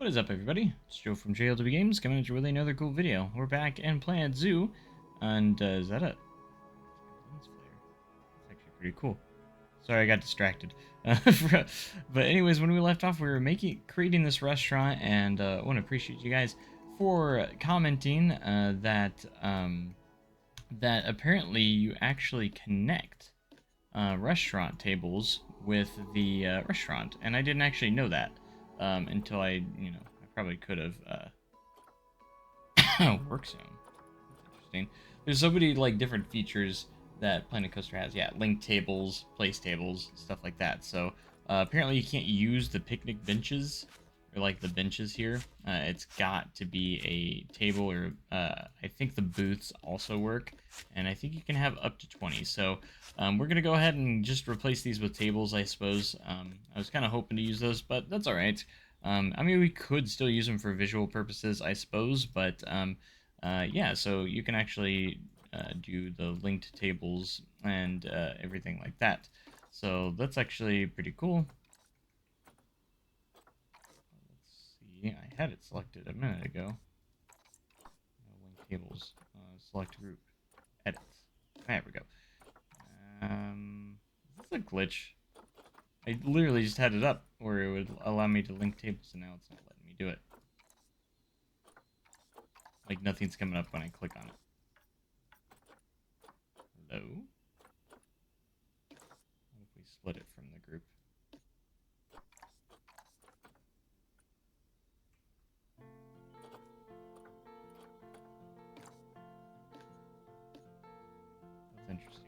What is up, everybody? It's Joe from JLW Games coming at you with another cool video. We're back in Planet Zoo, and is that a lens flare? That's actually pretty cool. Sorry, I got distracted. But anyways, when we left off, we were creating this restaurant, and I want to appreciate you guys for commenting that apparently you actually connect restaurant tables with the restaurant, and I didn't actually know that. Until I probably could have work zone. Interesting. There's so many like different features that Planet Coaster has. Yeah, link tables, place tables, stuff like that. So apparently you can't use the picnic benches or like the benches here. It's got to be a table, or I think the booths also work, and I think you can have up to 20. So we're gonna go ahead and just replace these with tables, I suppose. I was kind of hoping to use those, but that's all right. I mean, we could still use them for visual purposes, I suppose, but yeah, so you can actually do the linked tables and everything like that. So that's actually pretty cool. Let's see, I had it selected a minute ago. Link tables, select group, edit. There we go. Is this a glitch? I literally just had it up where it would allow me to link tables, and now it's not letting me do it. Like nothing's coming up when I click on it. Hello? What if we split it from the group? That's interesting.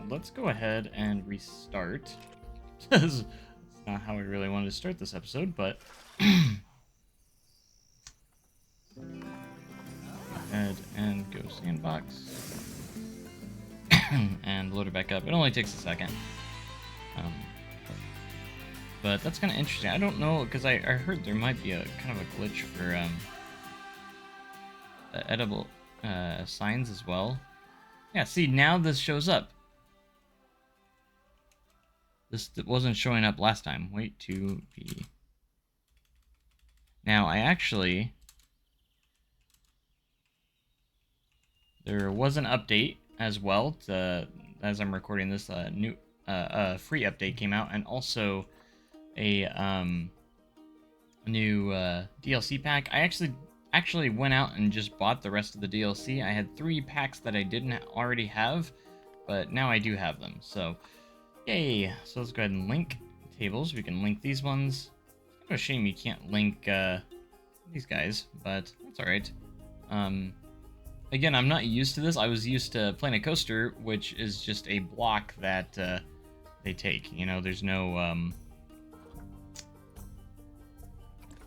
Let's go ahead and restart. That's not how we really wanted to start this episode, but ahead and go sandbox and load it back up. It only takes a second. But that's kind of interesting. I don't know, because I heard there might be a kind of a glitch for edible signs as well. Yeah, see, now this shows up. This wasn't showing up last time. Wait to be. Now, I actually... There was an update as well. As I'm recording this, new free update came out, and also a new DLC pack. I actually went out and just bought the rest of the DLC. I had 3 packs that I didn't already have, but now I do have them. So, yay! So let's go ahead and link tables. We can link these ones. It's kind of a shame you can't link these guys, but that's all right. Again, I'm not used to this. I was used to Planet Coaster, which is just a block that they take. You know, there's no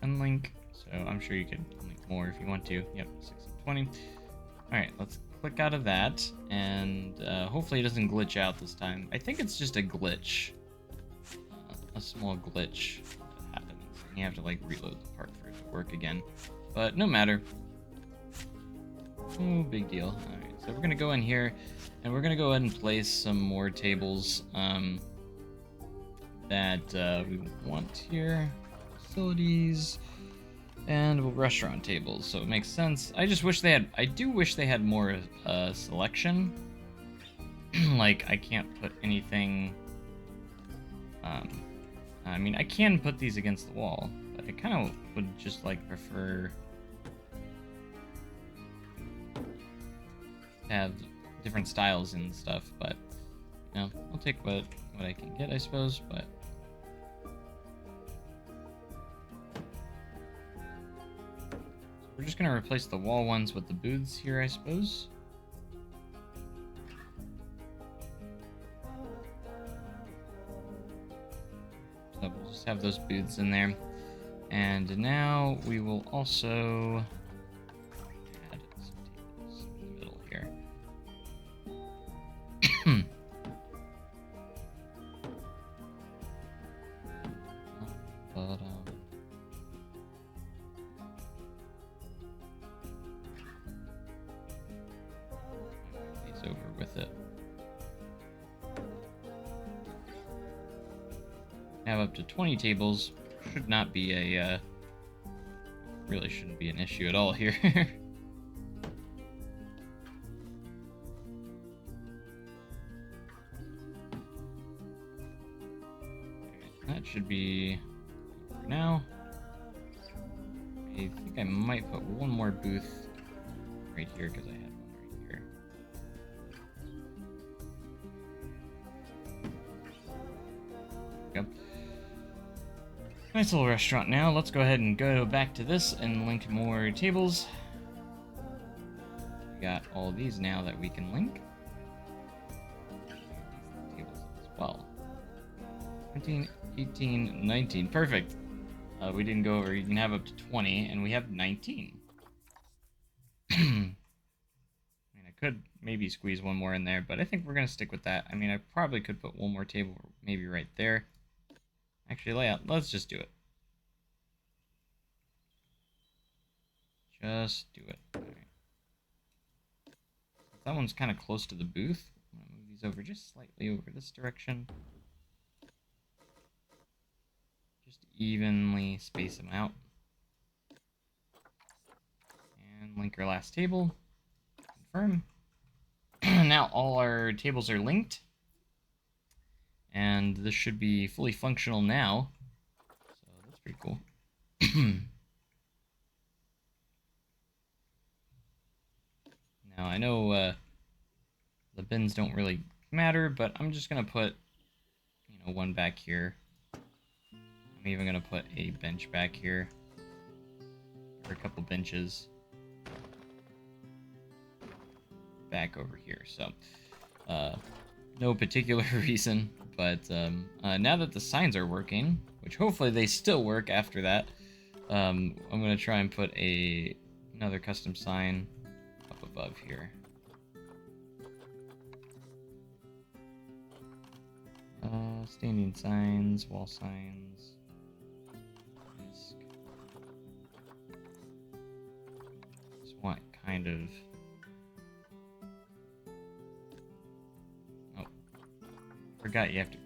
unlink, so I'm sure you could link more if you want to. Yep, 6 and 20. Alright, let's click out of that, and hopefully it doesn't glitch out this time. I think it's just a glitch. A small glitch that happens. And you have to, like, reload the part for it to work again. But no matter. No big deal. Alright, so we're going to go in here, and we're going to go ahead and place some more tables that we want here. Facilities and restaurant tables, so it makes sense. I do wish they had more selection. Like, I can't put anything. I mean, I can put these against the wall, but I kind of would just like prefer to have different styles and stuff. But you know, I'll take what I can get, I suppose. But we're just going to replace the wall ones with the booths here, I suppose. So we'll just have those booths in there. And now we will also add some tables in the middle here. But, things over with it. Have up to 20 tables. Should not be a, really shouldn't be an issue at all here. That should be for now. I think I might put one more booth right here because I had one right here. Yep. Nice little restaurant now. Let's go ahead and go back to this and link more tables. We got all these now that we can link. These tables as well. 19, 18, 19. Perfect. We didn't go over. You can have up to 20, and we have 19. I mean, I could maybe squeeze one more in there, but I think we're going to stick with that. I mean, I probably could put one more table maybe right there. Actually, layout. Let's just do it. Just do it. All right. That one's kind of close to the booth. I'm going to move these over just slightly over this direction. Just evenly space them out. And link our last table. Confirm. Now all our tables are linked. And this should be fully functional now. So that's pretty cool. Now I know the bins don't really matter, but I'm just going to put, one back here. I'm even going to put a bench back here. Or a couple benches back over here. So, no particular reason, but now that the signs are working, which hopefully they still work after that, I'm going to try and put another custom sign up above here. Standing signs, wall signs. Just want kind of... Oh, forgot you have to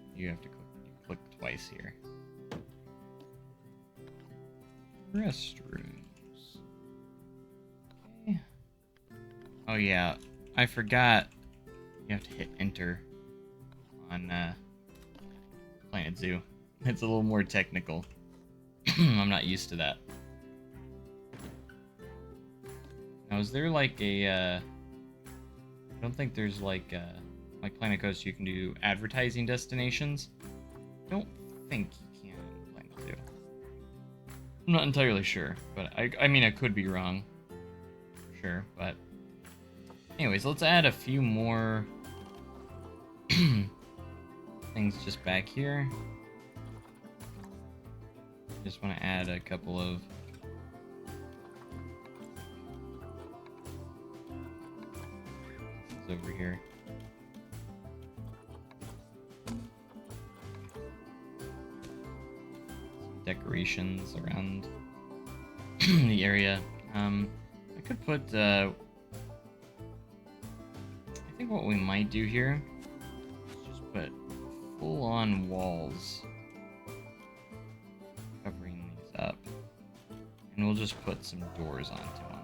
click twice here. Restrooms. Okay. Oh yeah, I forgot. You have to hit enter on Planet Zoo. It's a little more technical. I'm not used to that. Now, is there like a... I don't think there's like Planet Coaster, you can do advertising destinations. I don't think you can in Planet Zoo. I'm not entirely sure, but I mean, I could be wrong. For sure, but... Anyways, let's add a few more things just back here. Just want to add a couple of over here. Some decorations around the area. I could put I think what we might do here is just put full-on walls covering these up, and we'll just put some doors onto them.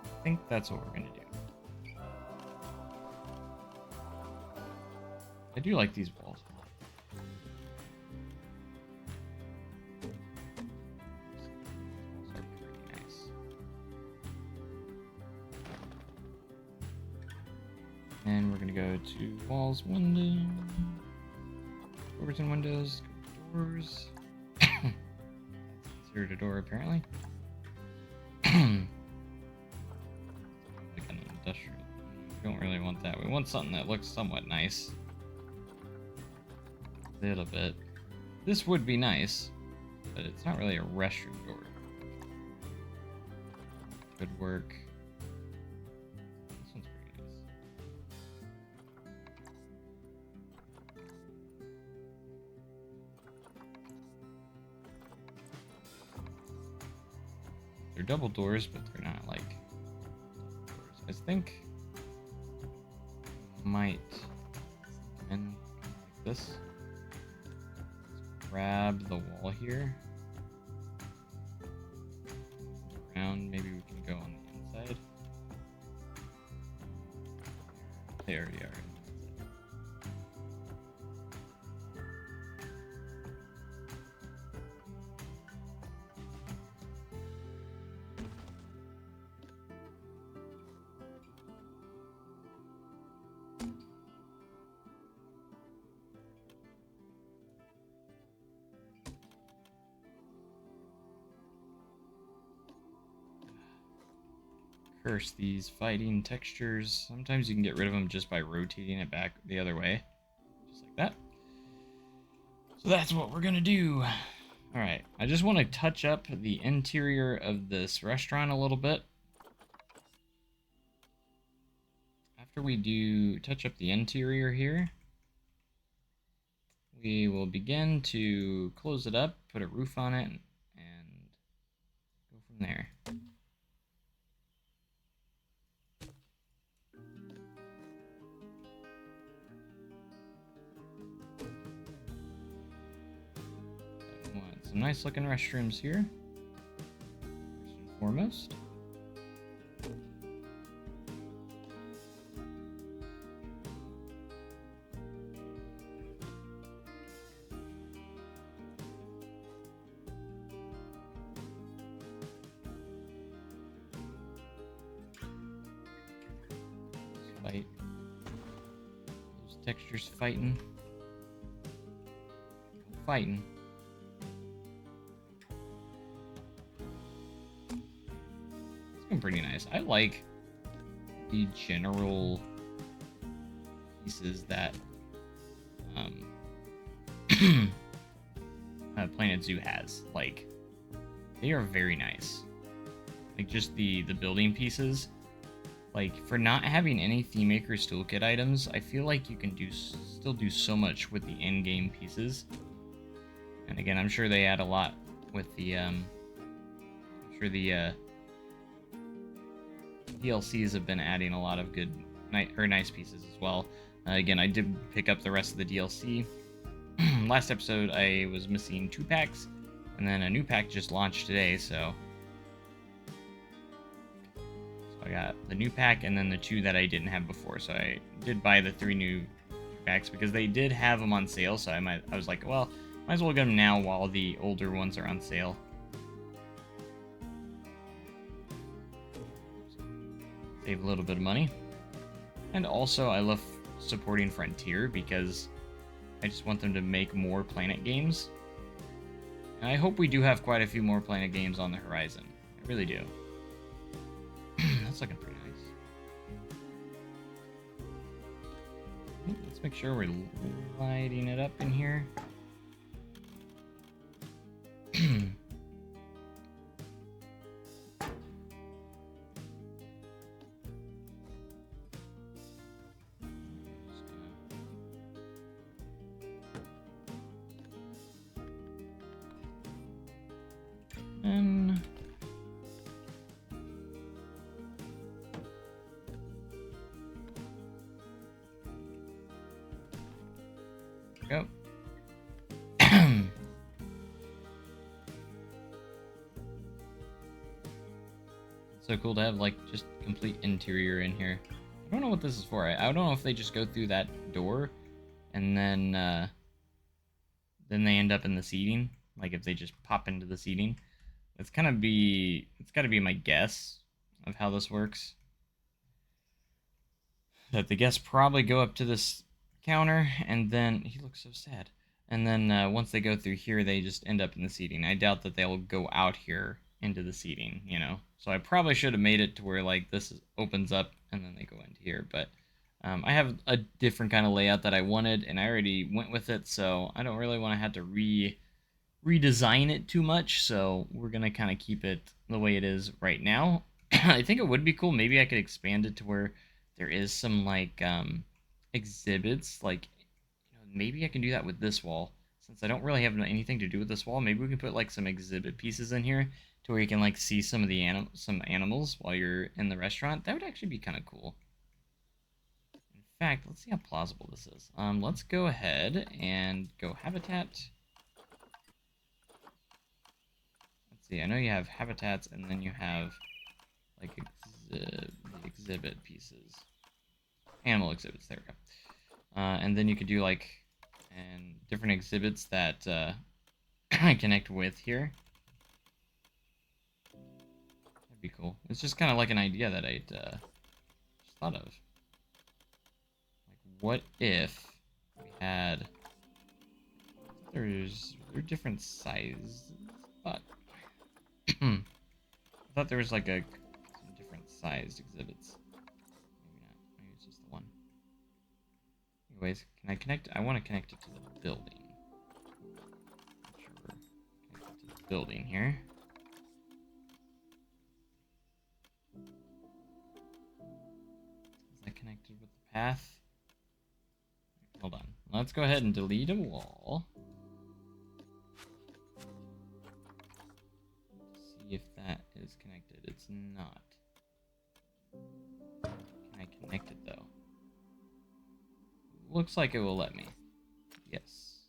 I think that's what we're gonna do. I do like these walls a lot. These walls are pretty nice. And we're gonna go to walls, window, doors and windows, doors. Zero to door apparently. Like an industrial. We don't really want that. We want something that looks somewhat nice. A little bit. This would be nice, but it's not really a restroom door. Could work. This one's pretty nice. They're double doors, but they're not like doors. I think might come in like this. Let's grab the wall here. Around, maybe we can go on the inside. They already are. Curse these fighting textures. Sometimes you can get rid of them just by rotating it back the other way. Just like that. So that's what we're gonna do. Alright, I just want to touch up the interior of this restaurant a little bit. After we do touch up the interior here, we will begin to close it up, put a roof on it, and go from there. Some nice looking restrooms here, first and foremost. Fight. Those textures fighting. Fighting. Pretty nice. I like the general pieces that Planet Zoo has. Like, they are very nice. Like, just the building pieces. Like, for not having any ThemeMaker's Toolkit items, I feel like you can still do so much with the in-game pieces. And again, I'm sure they add a lot with the DLCs have been adding a lot of good, nice pieces as well. Again, I did pick up the rest of the DLC. Last episode, I was missing 2 packs, and then a new pack just launched today, so I got the new pack and then the 2 that I didn't have before. So I did buy the 3 new packs because they did have them on sale, so I was like, well, might as well get them now while the older ones are on sale. Save a little bit of money. And also, I love supporting Frontier because I just want them to make more Planet games. And I hope we do have quite a few more Planet games on the horizon. I really do. That's looking pretty nice. Let's make sure we're lighting it up in here. And go. So cool to have like just complete interior in here. I don't know what this is for. I don't know if they just go through that door and then they end up in the seating. Like if they just pop into the seating. It's gotta be my guess of how this works. That the guests probably go up to this counter and then he looks so sad. And then once they go through here, they just end up in the seating. I doubt that they'll go out here into the seating, you know. So I probably should have made it to where like this opens up and then they go into here. But I have a different kind of layout that I wanted, and I already went with it, so I don't really want to have to redesign it too much. So we're gonna kind of keep it the way it is right now. I think it would be cool. Maybe I could expand it to where there is some like exhibits. Like, you know, maybe I can do that with this wall. Since I don't really have anything to do with this wall, maybe we can put like some exhibit pieces in here to where you can like see some of the some animals while you're in the restaurant. That would actually be kind of cool. In fact, let's see how plausible this is. Let's go ahead and go habitat. Let's see, I know you have habitats and then you have like exhibit pieces. Animal exhibits, there we go. And then you could do like different exhibits that connect with here. That'd be cool. It's just kind of like an idea that I just thought of. Like, what if we had... They're different sizes, but I thought there was like some different sized exhibits. Maybe not. Maybe it's just the one. Anyways, can I connect? I want to connect it to the building. Make sure we're connected to the building here. Is that connected with the path? Hold on. Let's go ahead and delete a wall. See if that is connected. It's not. Can I connect it though? Looks like it will let me. Yes.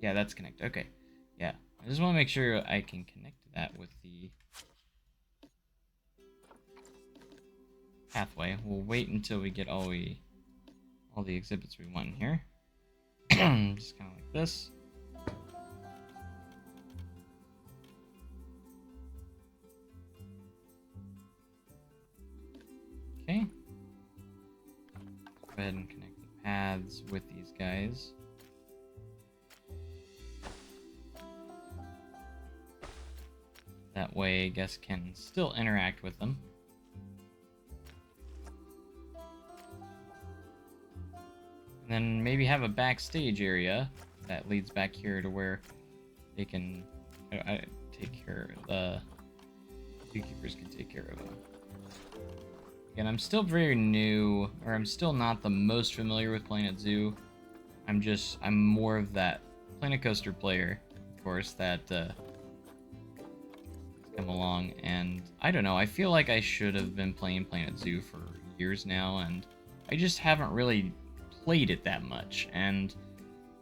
Yeah, that's connected. Okay. Yeah. I just want to make sure I can connect that with the pathway. We'll wait until we get all the exhibits we want here. Just kind of like this. Okay. Go ahead and connect the paths with these guys. That way, guests can still interact with them. And then maybe have a backstage area that leads back here to where they can take care of the zookeepers can take care of them. Again, I'm still very new, or I'm still not the most familiar with Planet Zoo. I'm more of that Planet Coaster player, of course, that come along, and I don't know, I feel like I should have been playing Planet Zoo for years now, and I just haven't really played it that much, and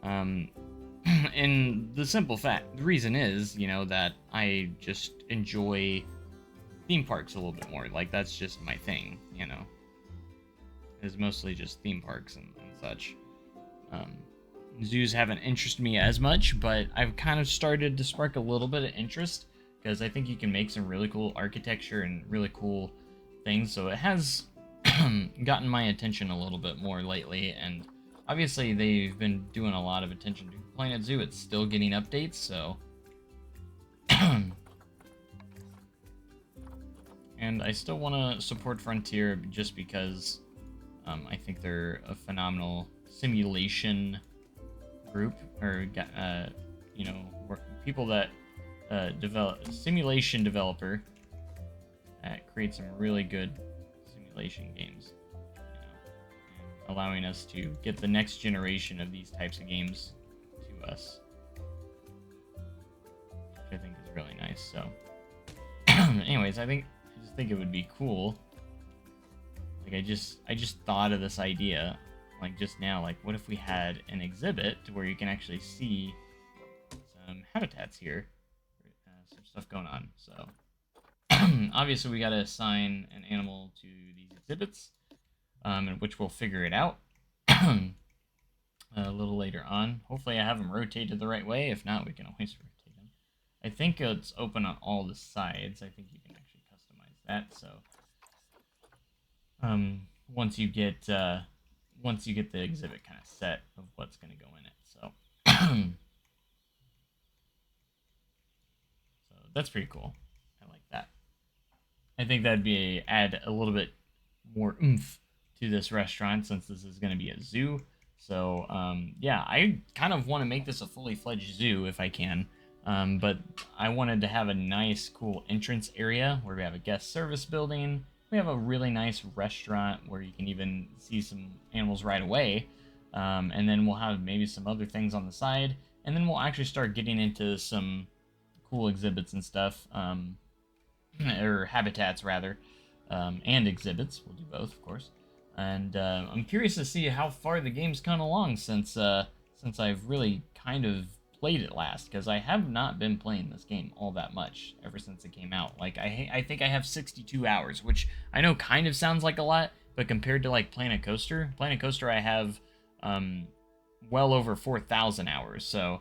and the reason is, that I just enjoy theme parks a little bit more. Like, that's just my thing, It's mostly just theme parks and such. Zoos haven't interested me as much, but I've kind of started to spark a little bit of interest, because I think you can make some really cool architecture and really cool things, so it has gotten my attention a little bit more lately, and obviously they've been doing a lot of attention to Planet Zoo. It's still getting updates, so... And I still want to support Frontier just because I think they're a phenomenal simulation group, or people that simulation developer that create some really good simulation games, and allowing us to get the next generation of these types of games to us, which I think is really nice. So, anyways, I just think it would be cool. Like, I just thought of this idea, like, just now. Like, what if we had an exhibit to where you can actually see some habitats here, some stuff going on. So, obviously, we got to assign an animal to these exhibits, which we'll figure it out a little later on. Hopefully, I have them rotated the right way. If not, we can always rotate them. I think it's open on all the sides. I think you can actually customize that. So, once you get the exhibit kind of set of what's going to go in it. So, so that's pretty cool. I like that. I think that'd add a little bit more oomph to this restaurant, since this is going to be a zoo. So, yeah, I kind of want to make this a fully fledged zoo if I can. But I wanted to have a nice, cool entrance area where we have a guest service building. We have a really nice restaurant where you can even see some animals right away. And then we'll have maybe some other things on the side. And then we'll actually start getting into some cool exhibits and stuff. Or habitats, rather. and exhibits. We'll do both, of course. And I'm curious to see how far the game's come along since I've really kind of played it last, because I have not been playing this game all that much ever since it came out. Like I think I have 62 hours, which I know kind of sounds like a lot, but compared to like Planet Coaster, I have well over 4,000 hours. So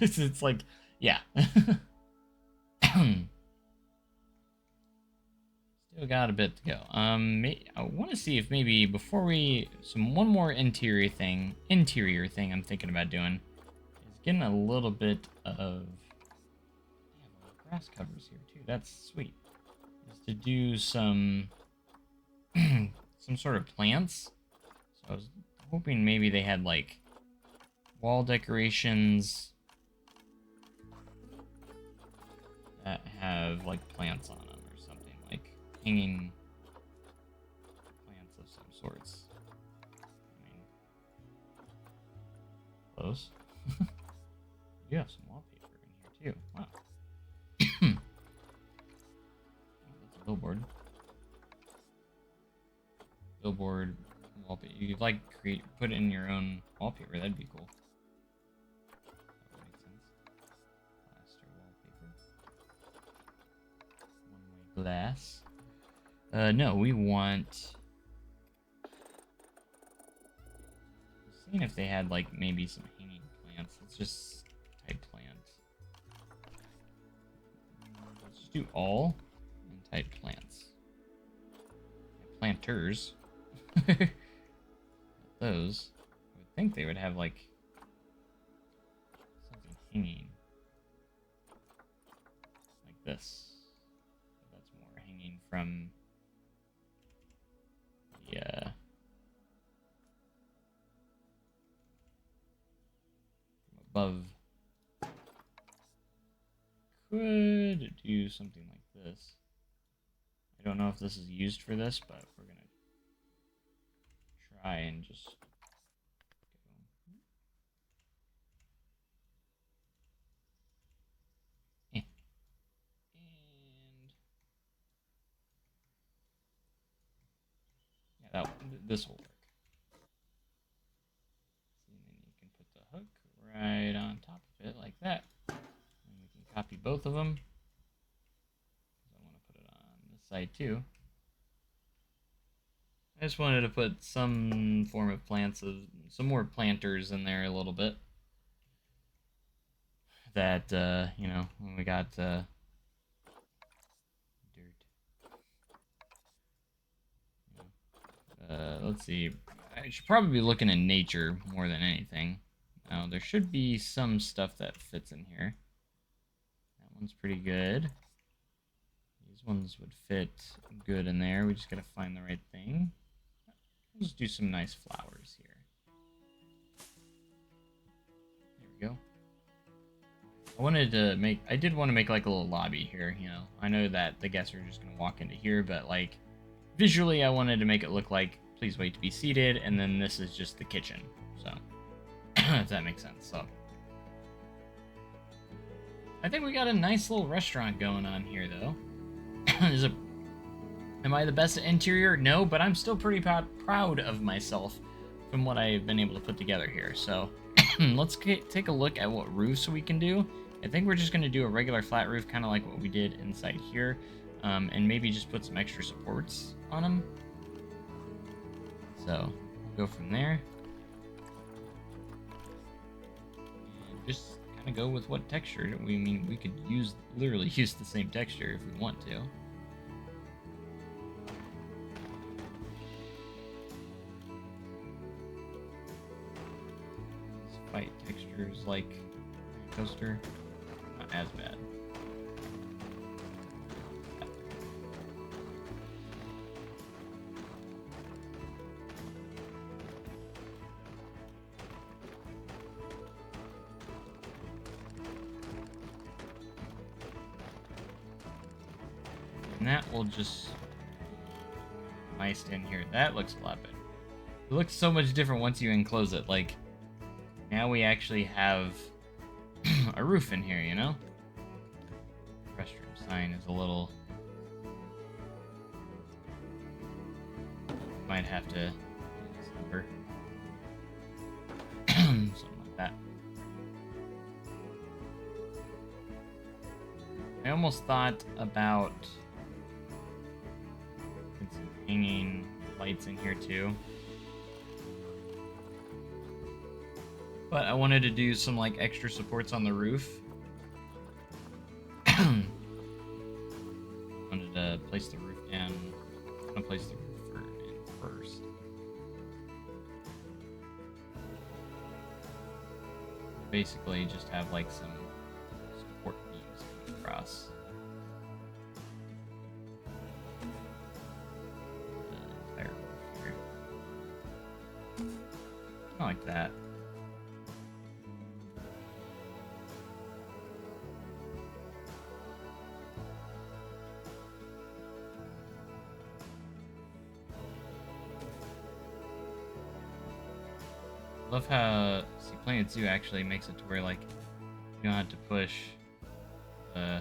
it's like, yeah. Still got a bit to go. I want to see if maybe before one more interior thing I'm thinking about doing is getting a little bit of grass covers here too. That's sweet. Is to do some some sort of plants. So I was hoping maybe they had like wall decorations that have like plants on them or something, like hanging plants of some sorts. I mean, close. You have some wallpaper in here too. Wow. That's a billboard. Billboard wallpaper. You could like put in your own wallpaper. That'd be cool. That would make sense. Plaster wallpaper. One-way glass. No, we want. Seeing if they had like maybe some hanging plants. Let's just type plant. Let's just do all and type plants. Planters. Those. I would think they would have like something hanging. Like this. That's more hanging from the from above. Could do something like this. I don't know if this is used for this, but we're gonna try and just go. And yeah, this will work. And then you can put the hook right on top of it like that. And we can copy both of them. I want to put it on this side too. I just wanted to put some form of plants, some more planters in there a little bit. That, you know, when we got dirt. Let's see. I should probably be looking in nature more than anything. Now, there should be some stuff that fits in here. That one's pretty good. These ones would fit good in there. We just gotta find the right thing. Let's do some nice flowers here. There we go. I did want to make like a little lobby here, you know. I know that the guests are just going to walk into here, but like visually I wanted to make it look like please wait to be seated, and then this is just the kitchen. So, if that makes sense. So, I think we got a nice little restaurant going on here though. Am I the best at interior? No, but I'm still pretty proud of myself from what I've been able to put together here. So let's take a look at what roofs we can do. I think we're just going to do a regular flat roof, kind of like what we did inside here, and maybe just put some extra supports on them. So we'll go from there. And just kind of go with what texture. We could literally use the same texture if we want to. Fight textures like coaster, not as bad. And that will just nice in here. That looks a lot better. It looks so much different once you enclose it. Like, now we actually have a roof in here, you know? Restroom sign is a little might have to do this number. Something like that. I almost thought about putting some hanging lights in here too. But I wanted to do some like extra supports on the roof. Wanted to place the roof down. I'm gonna place the roof in first. Basically, just have like some support beams coming across. The entire roof here. Kind of like that. Love how Planet Zoo actually makes it to where like you don't have to push the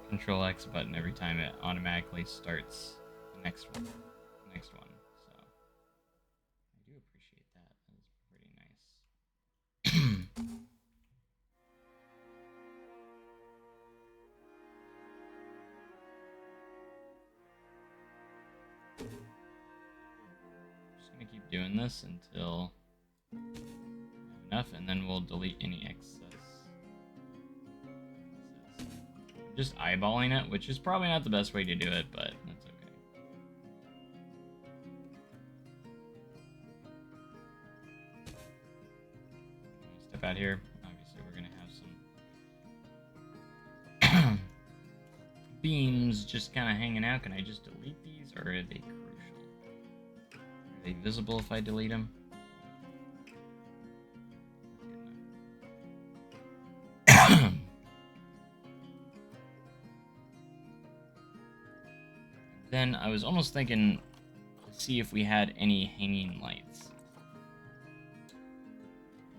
Control X button every time. It automatically starts the next one. So I do appreciate that. That was pretty nice. Just gonna keep doing this until enough, and then we'll delete any excess. Just eyeballing it, which is probably not the best way to do it, but that's okay. Step out here. Obviously, we're gonna have some beams just kind of hanging out. Can I just delete these, or are they crucial? Are they visible if I delete them? Then I was almost thinking to see if we had any hanging lights.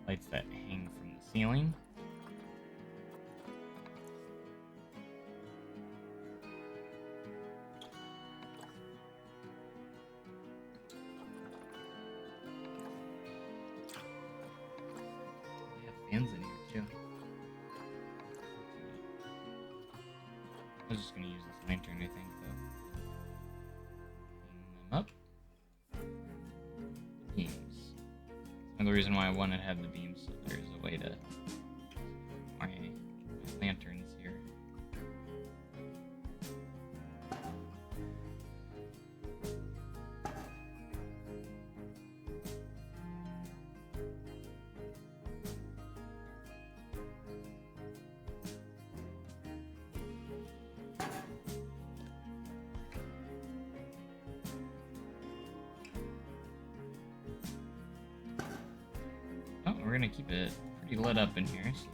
Lights that hang from the ceiling. They have fans in here too. I was just gonna use this lantern, I think, though. Hang them up. Beams. Another reason why I wanted to have the beams, so there's a way to my lanterns here. Oh, we're gonna keep it pretty lit up in here. So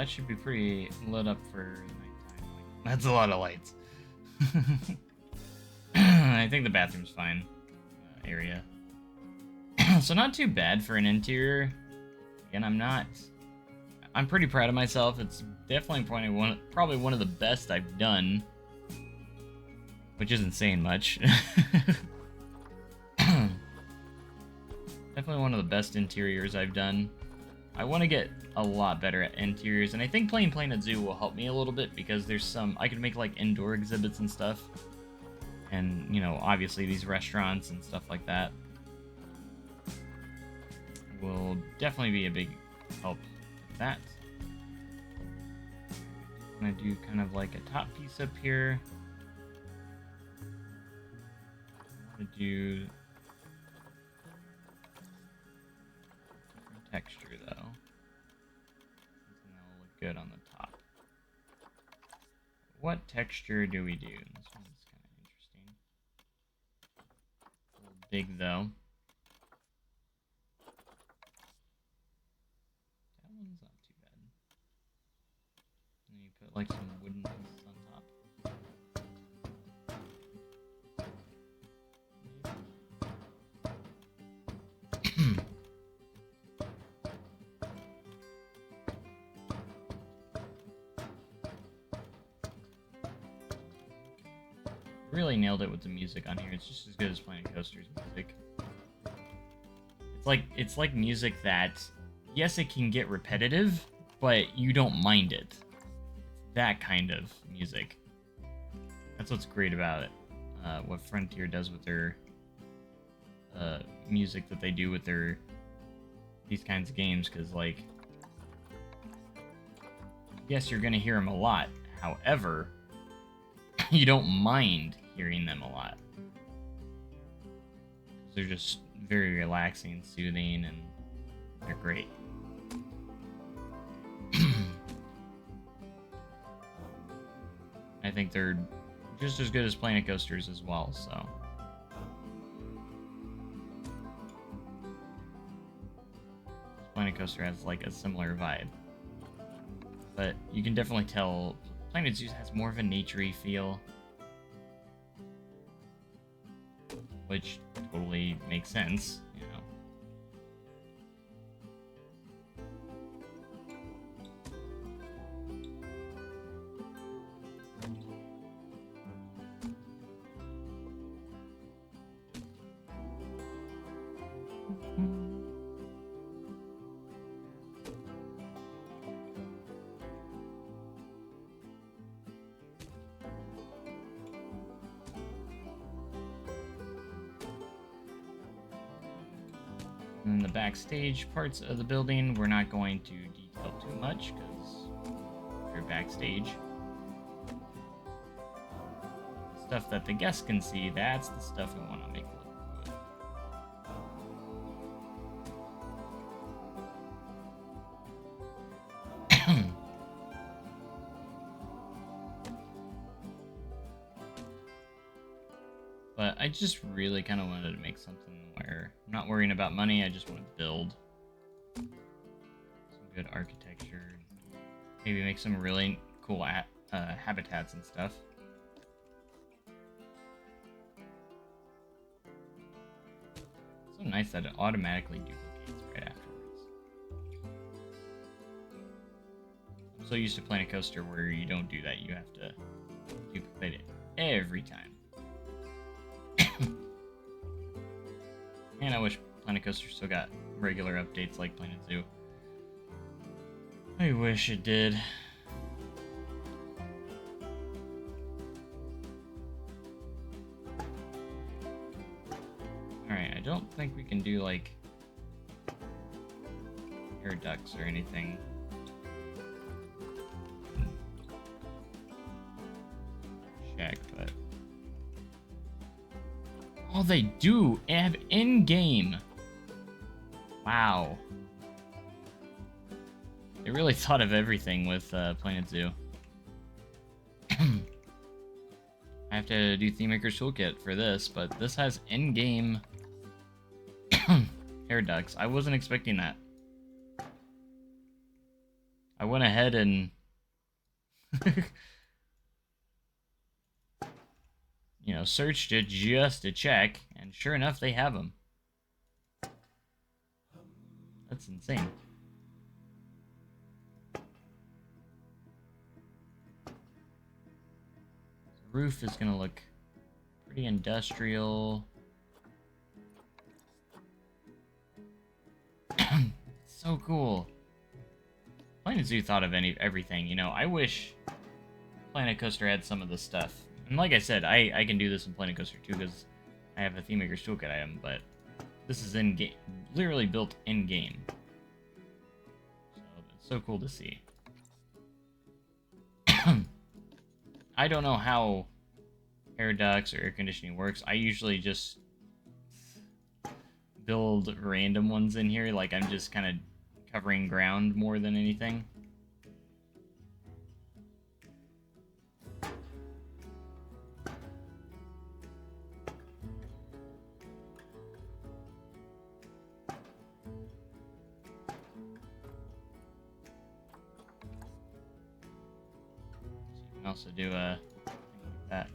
that should be pretty lit up for nighttime. That's a lot of lights. I think the bathroom's fine. Area. So not too bad for an interior. Again, I'm pretty proud of myself. It's definitely probably one of the best I've done. Which isn't saying much. Definitely one of the best interiors I've done. I want to get a lot better at interiors, and I think playing Planet Zoo will help me a little bit because there's I could make like indoor exhibits and stuff. And, you know, obviously these restaurants and stuff like that will definitely be a big help with that. I'm going to do kind of like a top piece up here. I'm going to do different texture though. Something that will look good on the top. What texture do we do? This one's kind of interesting. A little big though. That one's not too bad. And you put like some wooden pieces on top. Really nailed it with the music on here. It's just as good as Planet Coaster's music. It's like music that, yes, it can get repetitive, but you don't mind it. That kind of music. That's what's great about it. What Frontier does with their music that they do with their these kinds of games, because like, yes, you're gonna hear them a lot. However, you don't mind hearing them a lot. They're just very relaxing and soothing, and they're great. I think they're just as good as Planet Coasters as well, so. Planet Coaster has like a similar vibe. But you can definitely tell Planet Zoo has more of a naturey feel. Which totally makes sense, you know. In the backstage parts of the building, we're not going to detail too much because you're backstage. Stuff that the guests can see, that's the stuff we want to make look good. But I just really kind of wanted to make something where I'm not worrying about money, I just want to build some good architecture. Maybe make some really cool habitats and stuff. It's so nice that it automatically duplicates right afterwards. I'm so used to Planet Coaster where you don't do that, you have to duplicate it every time. And I wish Planet Coaster still got regular updates like Planet Zoo. I wish it did. Alright, I don't think we can do like air ducts or anything. Check, but oh, they do have in-game. Wow. They really thought of everything with Planet Zoo. I have to do ThemeMaker's Toolkit for this, but this has in-game air ducts. I wasn't expecting that. I went ahead and you know, searched it just to check, and sure enough, they have them. That's insane. The roof is gonna look pretty industrial. So cool. Planet Zoo thought of everything, you know. I wish Planet Coaster had some of this stuff. And like I said, I can do this in Planet Coaster too because I have a ThemeMaker's Toolkit item, but this is in-game, literally built in-game. So it's so cool to see. I don't know how air ducts or air conditioning works. I usually just build random ones in here, like I'm just kind of covering ground more than anything. also do a that.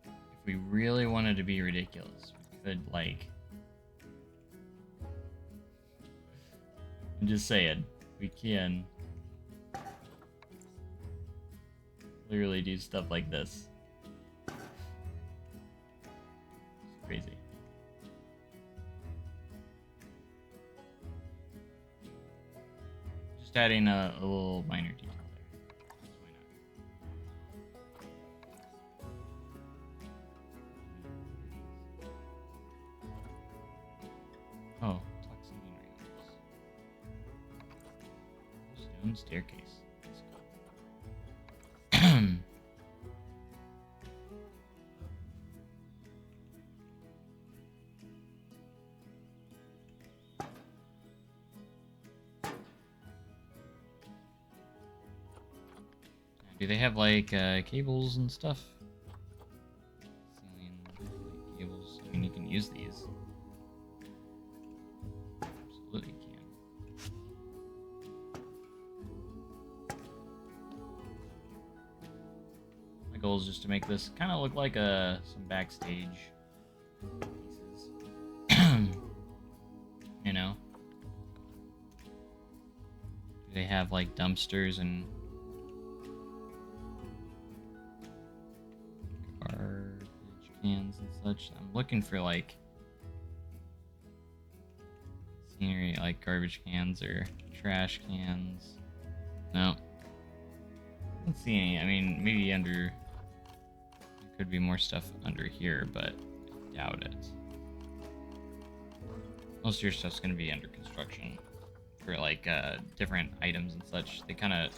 If we really wanted to be ridiculous, we could like. I'm just saying, we can literally do stuff like this. It's crazy. Just adding a little minor detail there. Why not? Oh, Toxine rings. Stone staircase. Do they have like cables and stuff? Ceiling like, cables. I mean, you can use these. Absolutely can. My goal is just to make this kind of look like some backstage pieces. You know? Do they have like dumpsters and garbage cans and such? I'm looking for like scenery, like garbage cans or trash cans. No. Let's see any. I mean, maybe under. There could be more stuff under here, but I doubt it. Most of your stuff's gonna be under construction for like different items and such. They kind of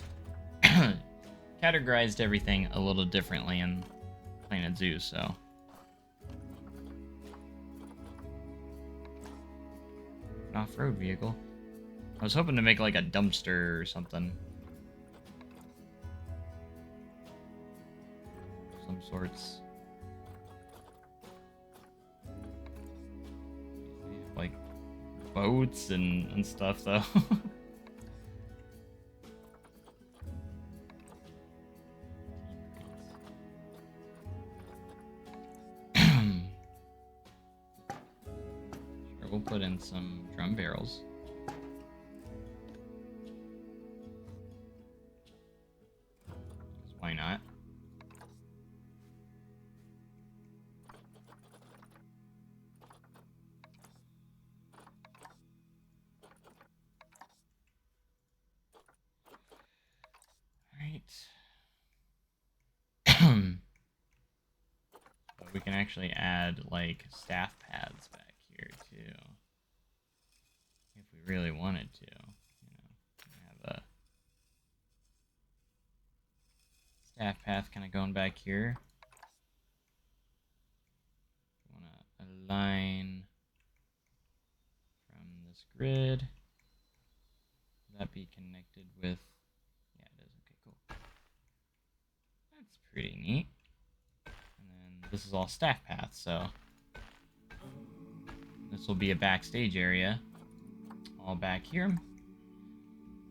categorized everything a little differently in Planet Zoo, so. An off-road vehicle. I was hoping to make like a dumpster or something. Some sorts. Like boats and stuff though. Sure, we'll put in some drum barrels. Why not? But we can actually add like staff pads back here too, if we really wanted to. You know, have a staff path kind of going back here. We want to align from this grid. That be connected with. Yeah, it is. Okay, cool. That's pretty neat. And then this is all staff paths, so this will be a backstage area all back here.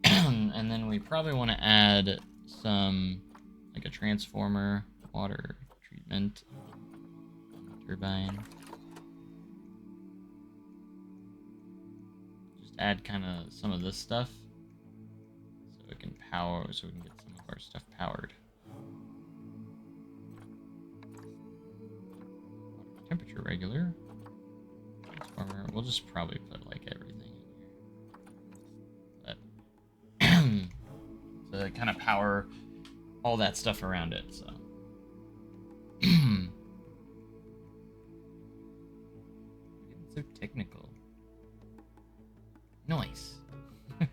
And then we probably want to add some, like a transformer, water treatment, turbine. Just add kind of some of this stuff so it can power, so we can get some of our stuff powered. Temperature regular. Transformer. We'll just probably put like everything in here. But to kind of power all that stuff around it, so. Getting so technical. Nice. Let's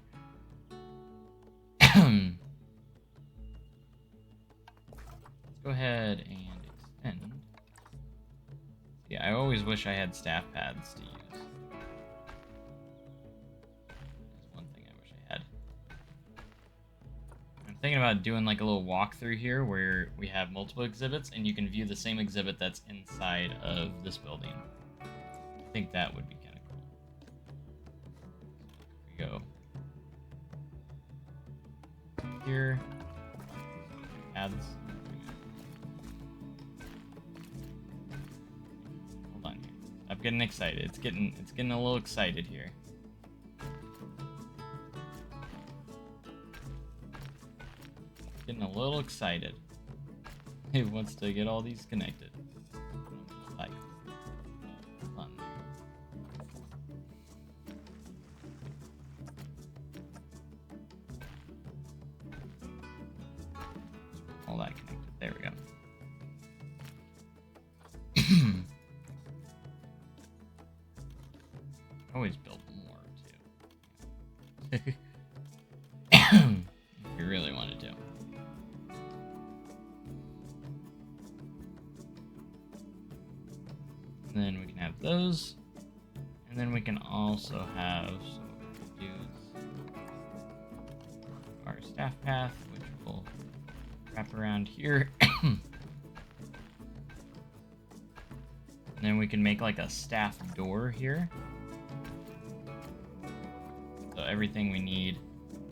go ahead and extend. Yeah, I always wish I had staff pads to use. That's one thing I wish I had. I'm thinking about doing like a little walkthrough here where we have multiple exhibits and you can view the same exhibit that's inside of this building. think that would be kind of cool. Here we go. Here. Ads. Hold on here. I'm getting excited. It's getting a little excited here. Getting a little excited. It wants to get all these connected. Like, fun there. All that connected. There we go. Always build more too. If you really wanted to. And then we can have those. And then we can also have, so what we're going to do is our staff path, which will wrap around here. And then we can make like a staff door here. So everything we need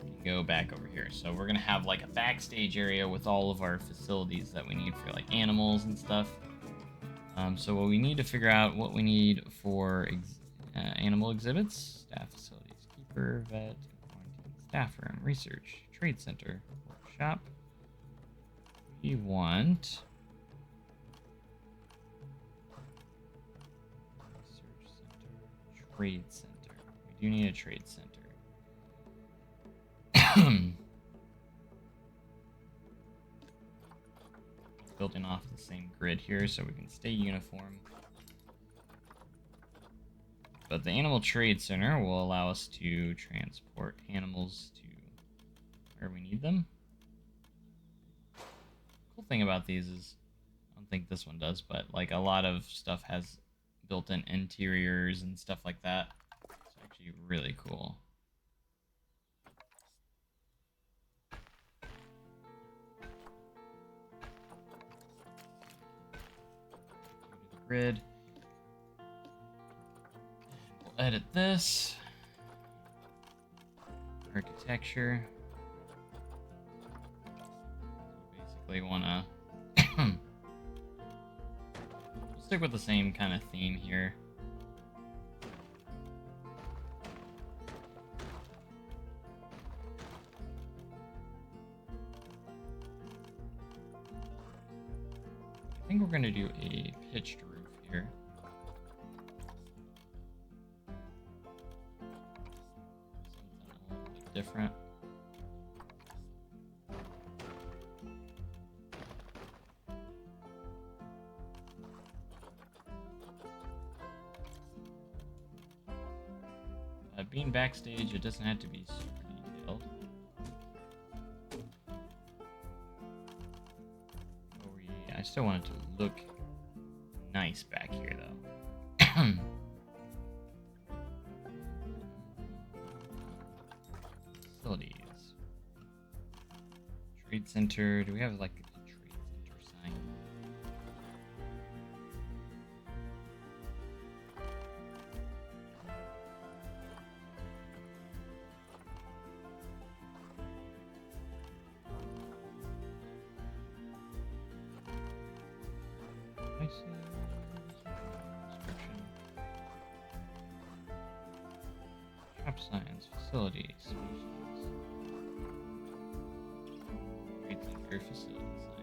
can go back over here. So we're going to have like a backstage area with all of our facilities that we need for like animals and stuff. So what we need to figure out what we need for animal exhibits, staff facilities, keeper, vet, quarantine, staff room, research, trade center, workshop. We want research center, trade center. We do need a trade center. Building off the same grid here so we can stay uniform. But the Animal Trade Center will allow us to transport animals to where we need them. Cool thing about these is, I don't think this one does, but like a lot of stuff has built-in interiors and stuff like that. It's actually really cool. Grid. We'll edit this. Architecture. Basically want to stick with the same kind of theme here. I think we're going to do a pitched roof here. Something a little bit different. Being backstage, it doesn't have to be super detailed. I still want it to look nice back here, though. Facilities. Trade center. Do we have like a trade center sign? Shop signs, facilities, trade center, facility sign.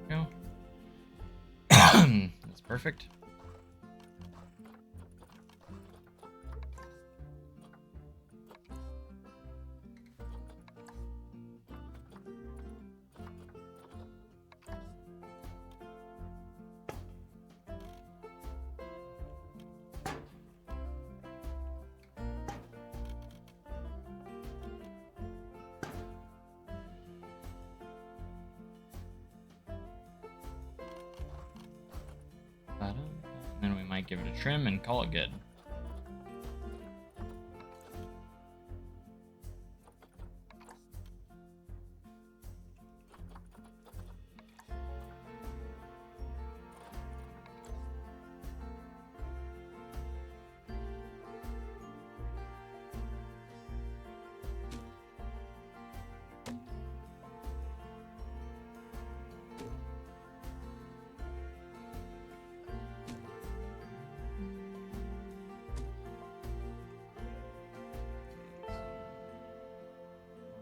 Go. That's perfect. Ba-dum. might give it a trim and call it good.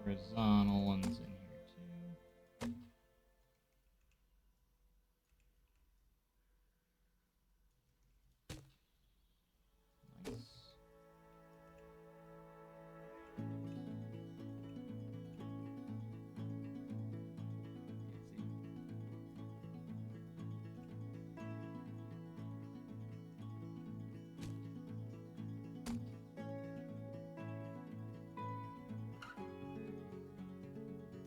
Horizontal ones in here too. Nice.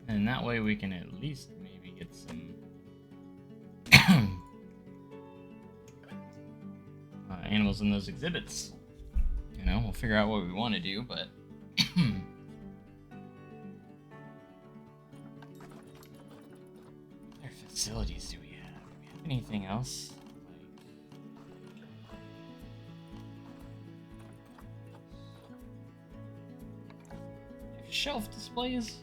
And that way we can at least maybe get some animals in those exhibits. You know, we'll figure out what we want to do, but what other facilities do we have? Do we have anything else? Like shelf displays?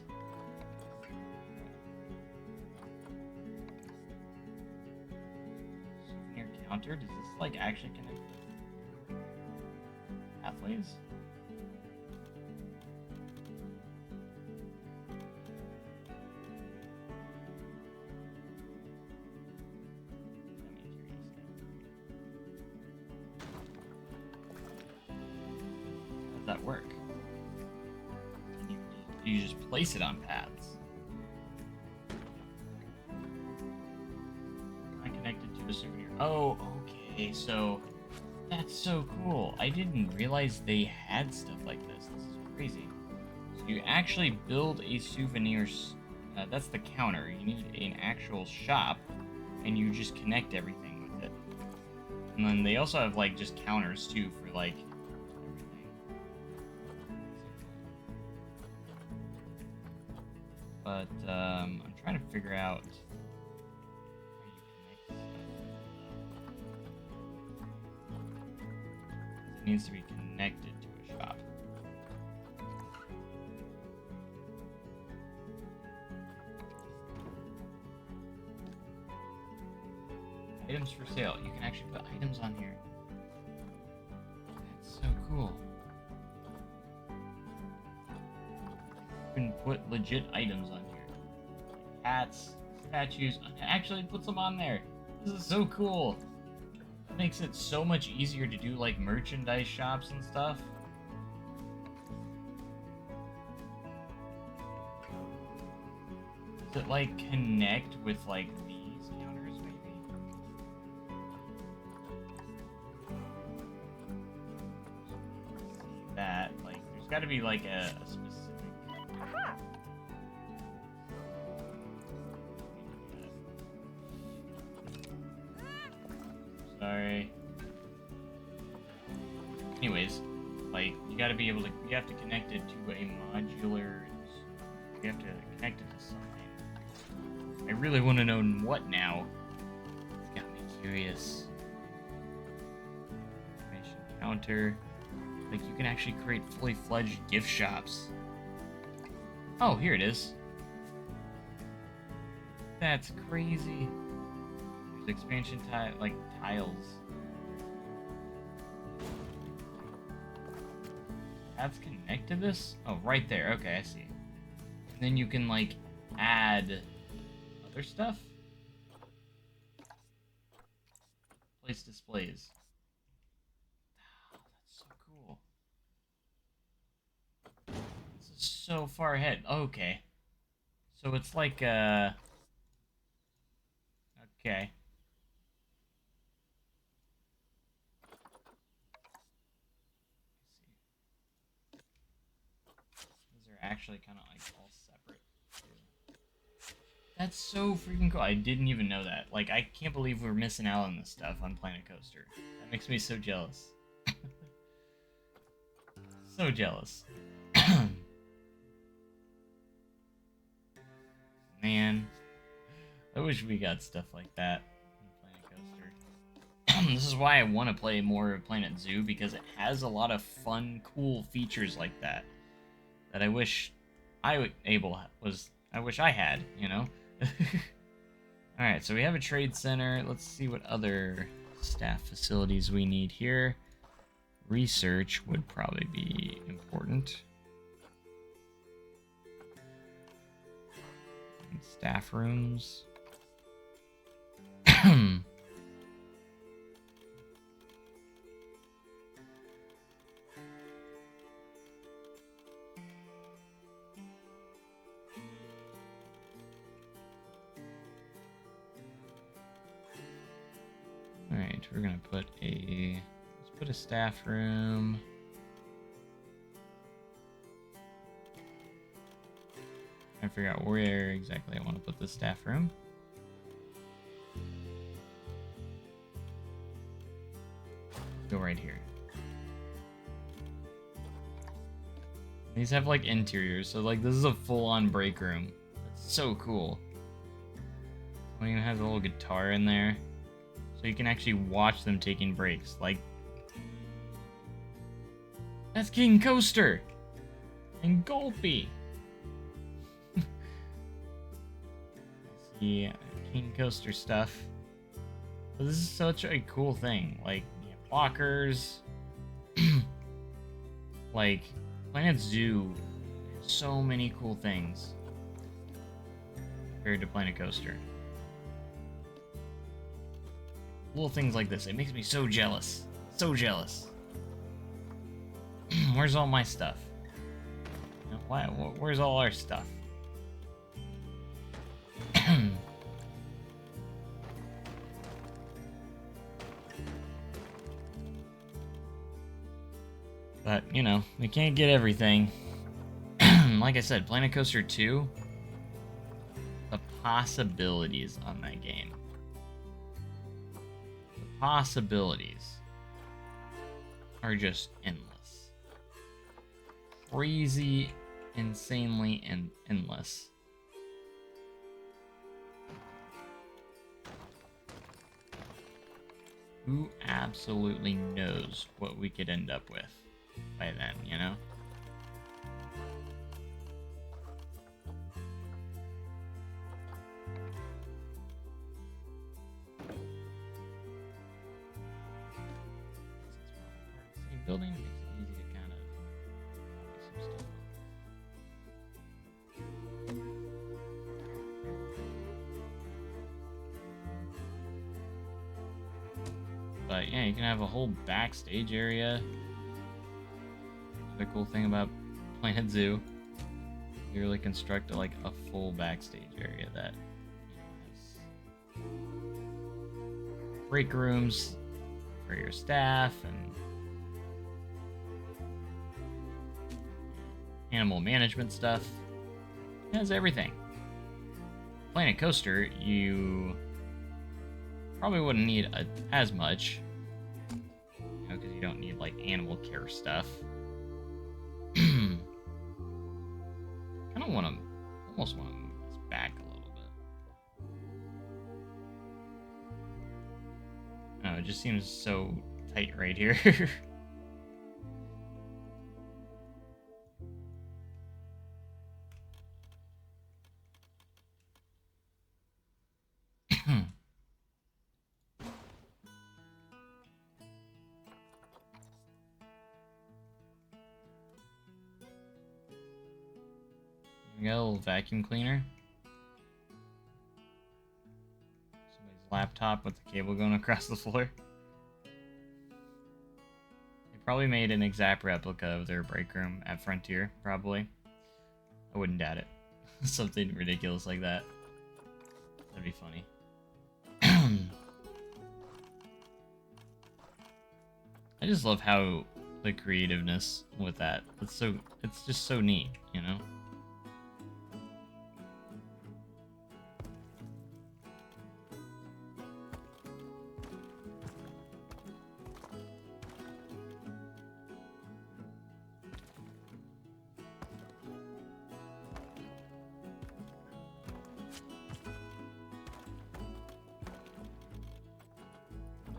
Counter? Does this like actually connect pathways? How does that work? You just place it on paths. Connected to a souvenir. Oh, okay, so that's so cool. I didn't realize they had stuff like this. This is crazy. So you actually build a souvenir. That's the counter. You need an actual shop, and you just connect everything with it. And then they also have like just counters too for like everything. But I'm trying to figure out. It needs to be connected to a shop. Items for sale. You can actually put items on here. That's so cool. You can put legit items on here. Like hats, statues. Actually put some on there. This is so cool. It makes it so much easier to do like merchandise shops and stuff. Does it like connect with like these counters maybe? See that, like there's gotta be like a specific. Aha! Sorry. Anyways, like you gotta be able to. You have to connect it to a modular. You have to connect it to something. I really want to know what now. It's got me curious. Information counter. Like you can actually create fully fledged gift shops. Oh, here it is. That's crazy. There's expansion like tiles. That's connect to this? Oh, right there. Okay, I see. And then you can like add other stuff. Place displays. Oh, that's so cool. This is so far ahead. Okay. So it's like okay. These are actually kind of like all separate too. That's so freaking cool. I didn't even know that. Like, I can't believe we're missing out on this stuff on Planet Coaster. That makes me so jealous. So jealous. Man, I wish we got stuff like that in Planet Coaster. This is why I want to play more of Planet Zoo, because it has a lot of fun, cool features like that that I wish I wish I had, you know? Alright, so we have a trade center. Let's see what other staff facilities we need here. Research would probably be important. And staff rooms. Alright, we're gonna put let's put a staff room. Trying to figure out where exactly I want to put the staff room. Go right here. These have like interiors, so like this is a full-on break room. That's so cool. It even has a little guitar in there. So you can actually watch them taking breaks. Like, that's King Coaster and Gulpy. See King Coaster stuff. So this is such a cool thing. Like, you have lockers. Like, Planet Zoo has so many cool things compared to Planet Coaster. Little things like this, it makes me so jealous. So jealous. Where's all my stuff? You know, where's all our stuff? But, you know, we can't get everything. Like I said, Planet Coaster 2, the possibilities on that game. Possibilities are just endless. Crazy, insanely endless. Who absolutely knows what we could end up with by then, you know? Building makes it easy to kind of copy some stuff. But yeah, you can have a whole backstage area. The cool thing about Planet Zoo, you really construct like a full backstage area that has break rooms for your staff and animal management stuff. It has everything. Planet Coaster, you probably wouldn't need as much, you know, because you don't need like animal care stuff. Kind of almost want to move this back a little bit. Oh, it just seems so tight right here. We got a little vacuum cleaner. Somebody's laptop with the cable going across the floor. They probably made an exact replica of their break room at Frontier, probably. I wouldn't doubt it. Something ridiculous like that. That'd be funny. I just love how the creativeness with that. It's just so neat, you know?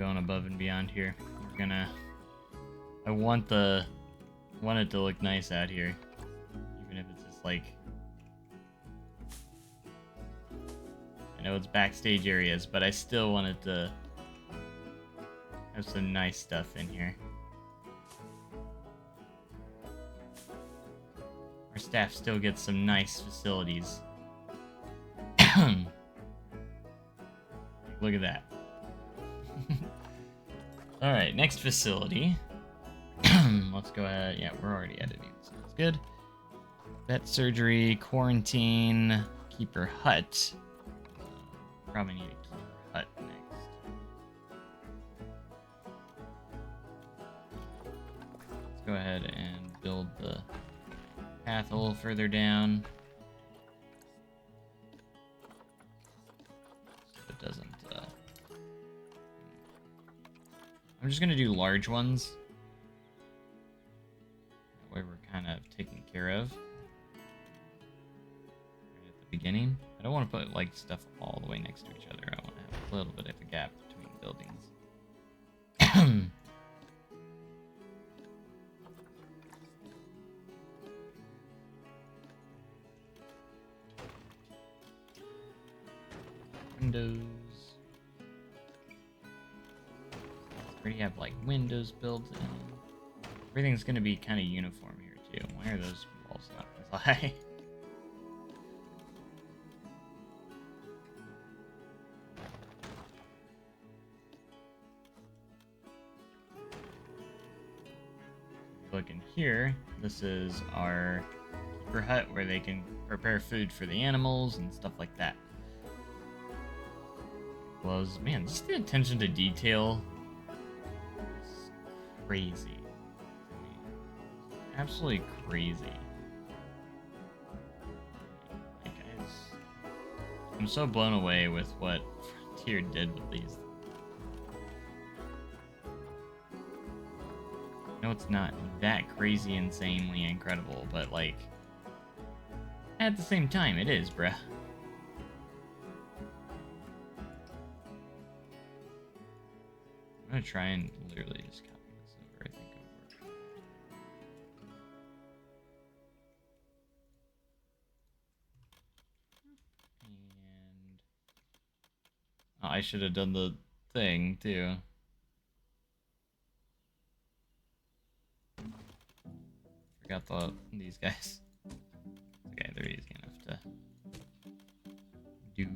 going above and beyond here. We're gonna. I want it to look nice out here, even if it's just like. I know it's backstage areas, but I still want it to have some nice stuff in here. Our staff still gets some nice facilities. Look at that. Alright, next facility. Let's go ahead. Yeah, we're already editing, so that's good. Vet surgery, quarantine, keeper hut. Probably need a keeper hut next. Let's go ahead and build the path a little further down. So it doesn't, I'm just gonna do large ones. That way we're kind of taken care of. Right at the beginning. I don't want to put, like, stuff all the way next to each other. I want to have a little bit of a gap between buildings. Windows. Already have like windows built in. Everything's gonna be kind of uniform here too. Why are those walls not as high? Look in here. This is our keeper hut where they can prepare food for the animals and stuff like that. Was man, just the attention to detail is crazy. Absolutely crazy. Like, I'm so blown away with what Frontier did with these. I know it's not that crazy, insanely incredible, but like at the same time, it is, bruh. I'm gonna try and literally just copy this over. I think it'll work. And oh, I should have done the thing too. Forgot these guys. Okay, they're easy enough to do.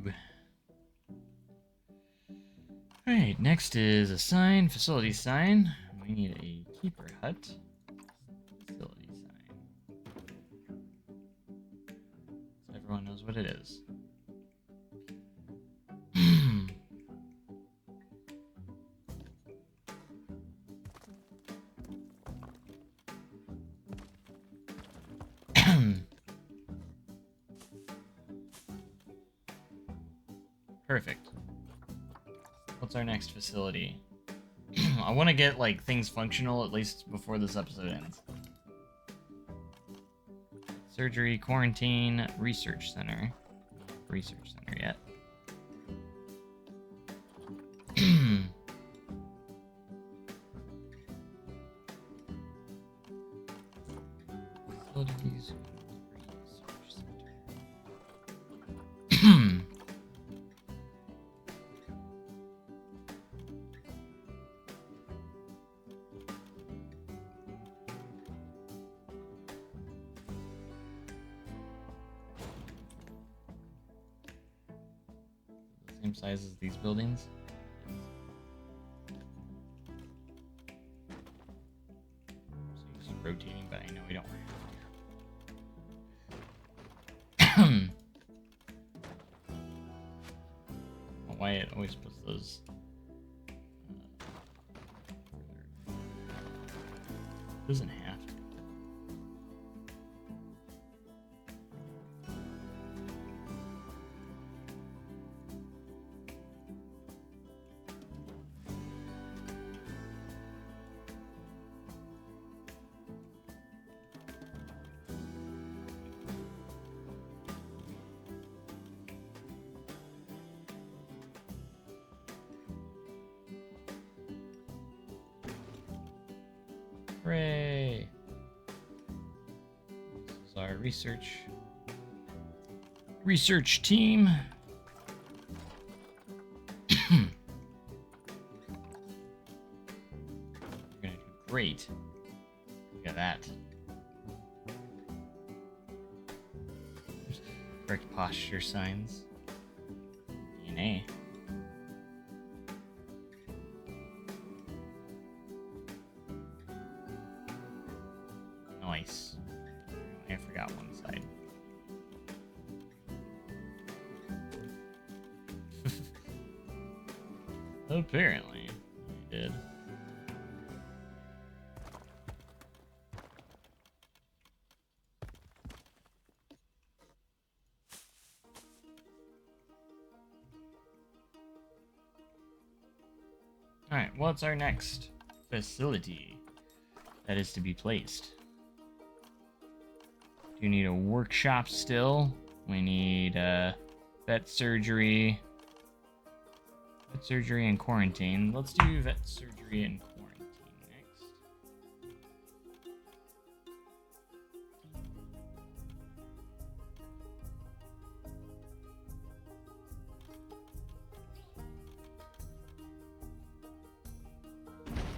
Alright, next is a sign, facility sign. We need a keeper hut. Facility sign. So everyone knows what it is. Perfect. What's our next facility? I want to get, like, things functional at least before this episode ends. Surgery, quarantine, research center. Research center yet. Facilities, research center. Same size as these buildings. So you keep rotating, but I know we don't have to. Why it always puts those. Doesn't have to. our research team. You're gonna do great. Look at that. Correct posture signs. DNA. Nice. I forgot one side. Apparently, I did. Alright, what's our next facility that is to be placed? Do you need a workshop still? We need vet surgery. Vet surgery and quarantine. Let's do vet surgery and quarantine next.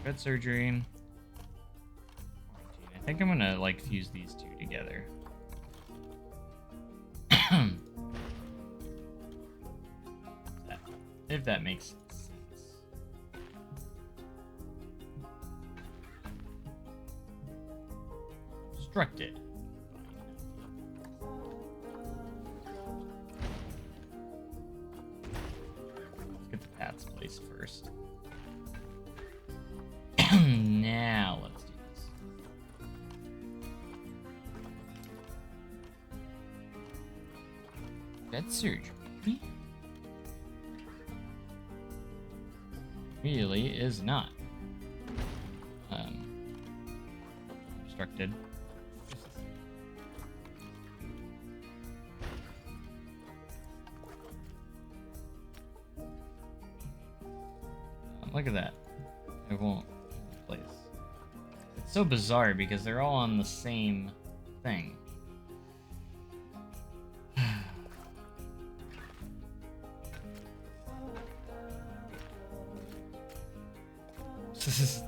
Vet surgery. Quarantine. I think I'm gonna like fuse these two together. If that makes sense. Obstructed. Let's get the paths placed first. Now let's do this. Vet surgery. Really is not obstructed. Look at that. It won't place. It's so bizarre because they're all on the same thing.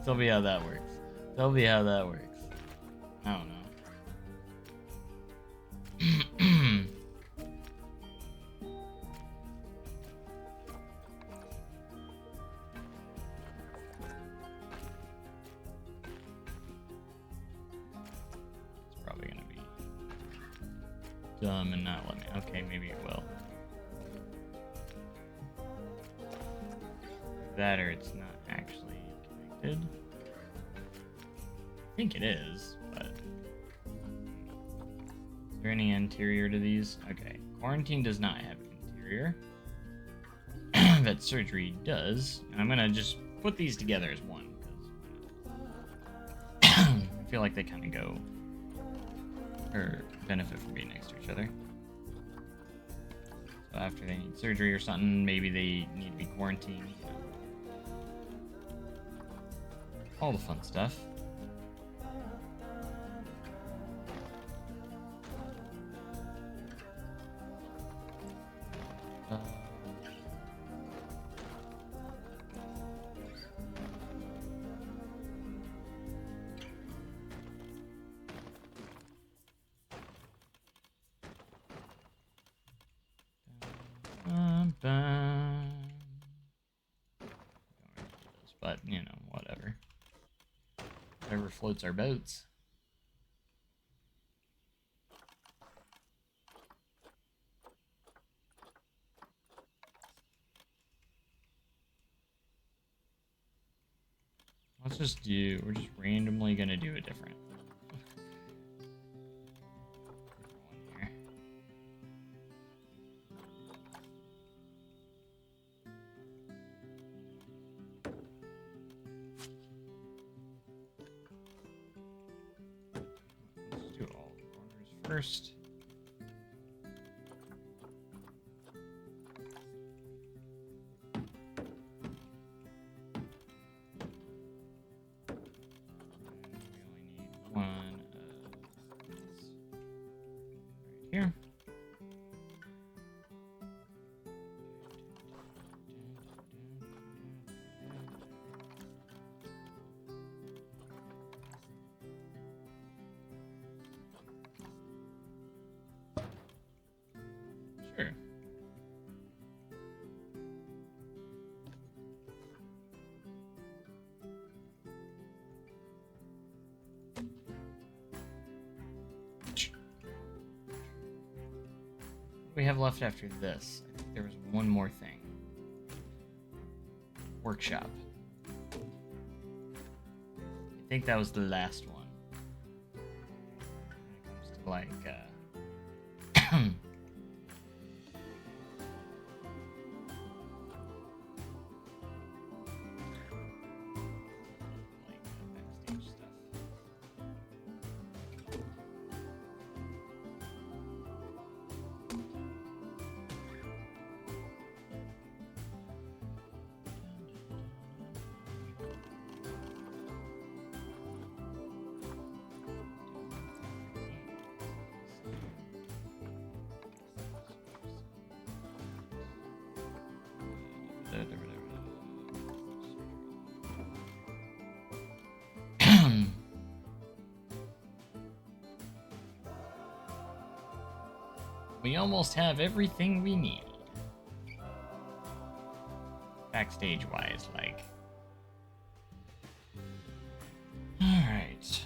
Tell me how that works. Tell me how that works. I don't know. It's probably gonna be dumb and not let me. Okay, maybe it will. That or it's not actually connected. I think it is, but is there any interior to these? Okay, quarantine does not have interior. Vet surgery does. And I'm gonna just put these together as one because I feel like they kind of go or benefit from being next to each other. So after they need surgery or something, maybe they need to be quarantined. All the fun stuff. But, you know, whatever. Whatever floats our boats. Let's just do, we're just randomly gonna do a different one here. Let's do all the corners first. What do we have left after this? I think there was one more thing. Workshop. I think that was the last one. When it comes to like backstage stuff. We almost have everything we need. Backstage wise, like. Alright.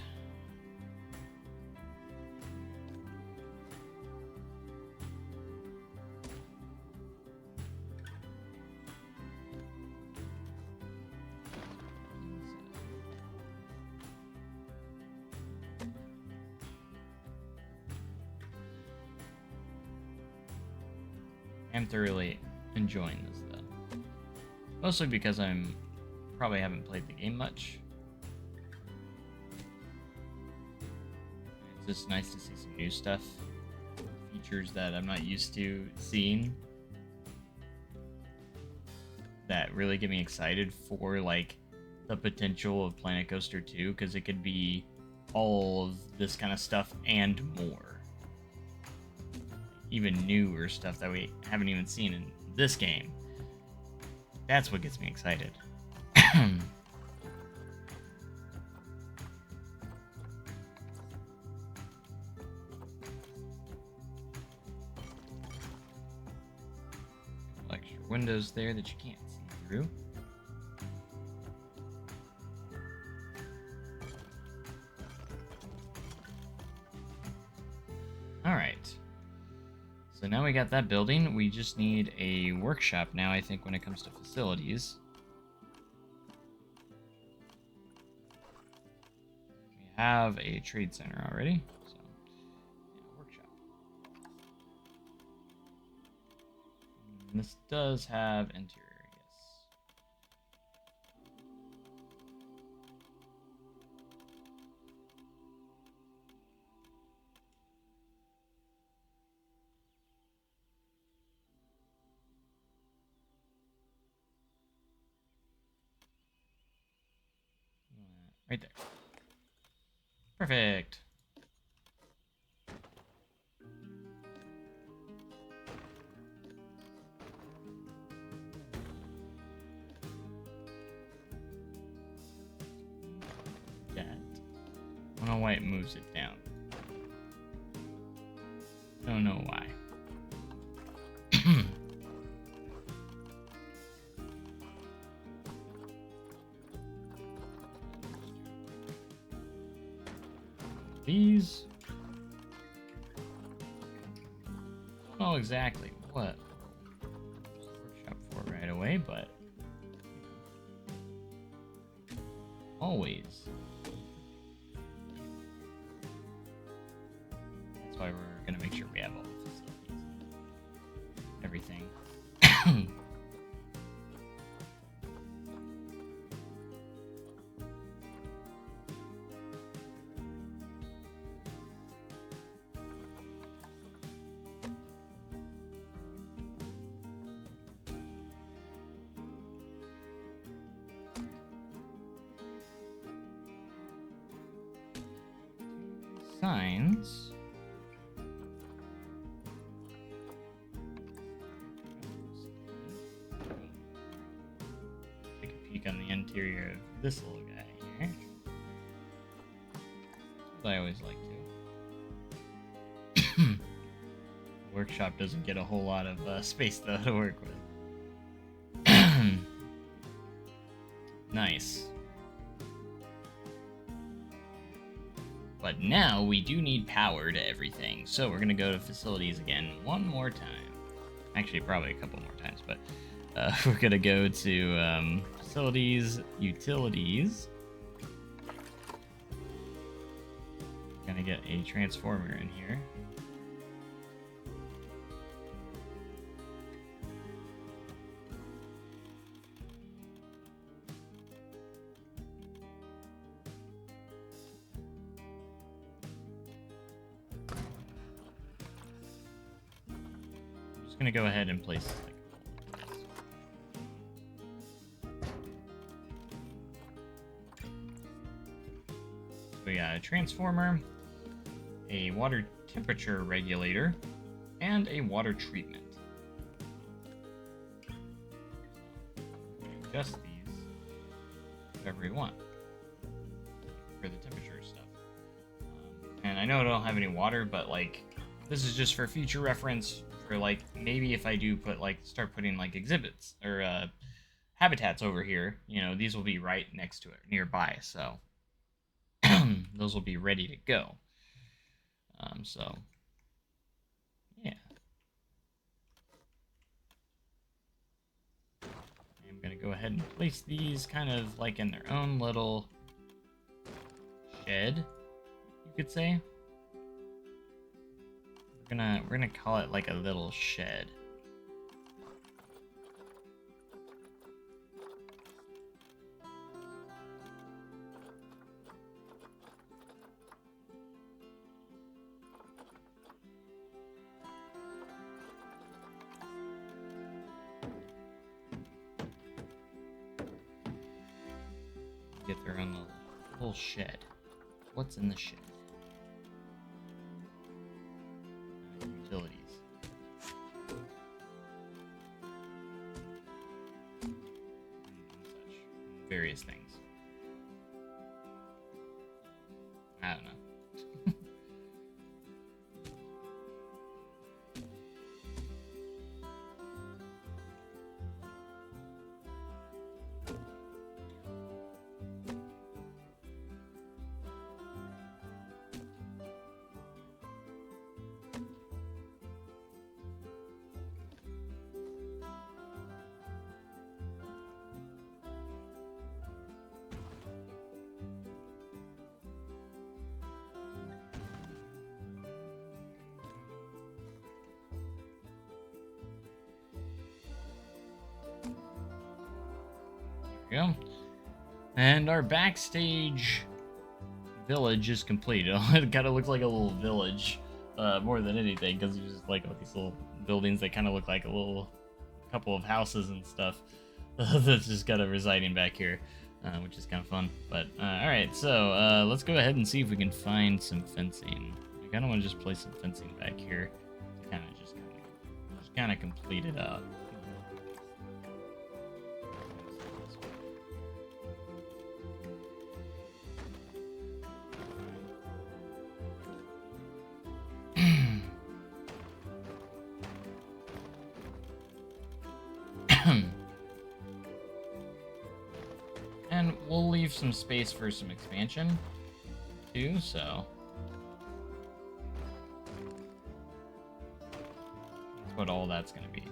I'm thoroughly enjoying this though. Mostly because I'm probably haven't played the game much. It's just nice to see some new stuff. Features that I'm not used to seeing. That really get me excited for like the potential of Planet Coaster 2, because it could be all of this kind of stuff and more. Even newer stuff that we haven't even seen in this game. That's what gets me excited. Extra windows there that you can't see through. Alright. So now we got that building. We just need a workshop now, I think, when it comes to facilities. We have a trade center already. So, yeah, workshop. And this does have interior, yes. Right there. Perfect. That. I don't know why it moves it down. Don't know why. These. I don't know exactly what workshop for right away, but always. That's why we're gonna make sure we have all the facilities, everything. Signs. Take a peek on the interior of this little guy here. That's what I always like to. Workshop doesn't get a whole lot of space though to work with. Nice. But now we do need power to everything. So we're going to go to facilities again one more time. Actually, probably a couple more times, but we're going to go to facilities, utilities. Going to get a transformer in here. Gonna go ahead and place like so we got a transformer, a water temperature regulator, and a water treatment. Adjust these whatever we want for the temperature stuff. And I know I don't have any water, but like this is just for future reference. For like maybe if I do put like start putting like exhibits or habitats over here, you know, these will be right next to it, nearby, so those will be ready to go. So yeah, I'm gonna go ahead and place these kind of like in their own little shed, you could say. We're gonna call it like a little shed. Get their own little shed. What's in the shed? Utilities. And such. Various things. I don't know. Go. And our backstage village is complete. It kind of looks like a little village, more than anything, because there's just like all these little buildings that kind of look like a little couple of houses and stuff that's just kind of residing back here, which is kind of fun. But all right, so let's go ahead and see if we can find some fencing. I kind of want to just place some fencing back here to kind of complete it out. And we'll leave some space for some expansion too, so that's what all that's going to be.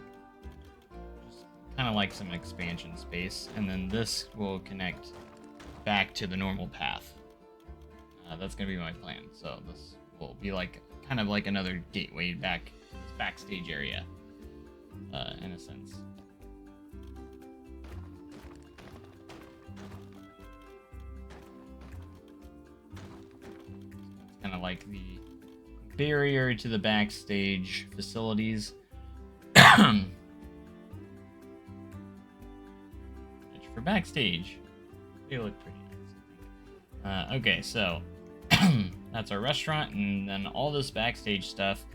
Just kind of like some expansion space, and then this will connect back to the normal path. That's going to be my plan. So this will be like kind of like another gateway back to this backstage area, in a sense. Kind of like the barrier to the backstage facilities. Which for backstage, they look pretty nice. Okay, so that's our restaurant, and then all this backstage stuff.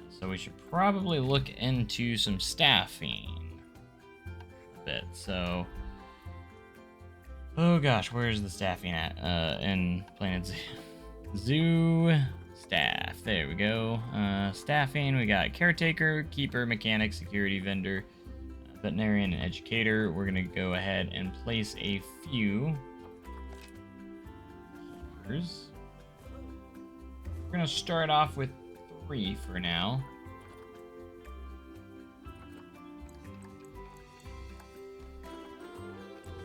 So we should probably look into some staffing a bit. So, oh gosh, where's the staffing at? In Planet Zoo staff. There we go. Staffing, we got caretaker, keeper, mechanic, security vendor, veterinarian, and educator. We're gonna go ahead and place a few keepers. gonna start off with 3 for now.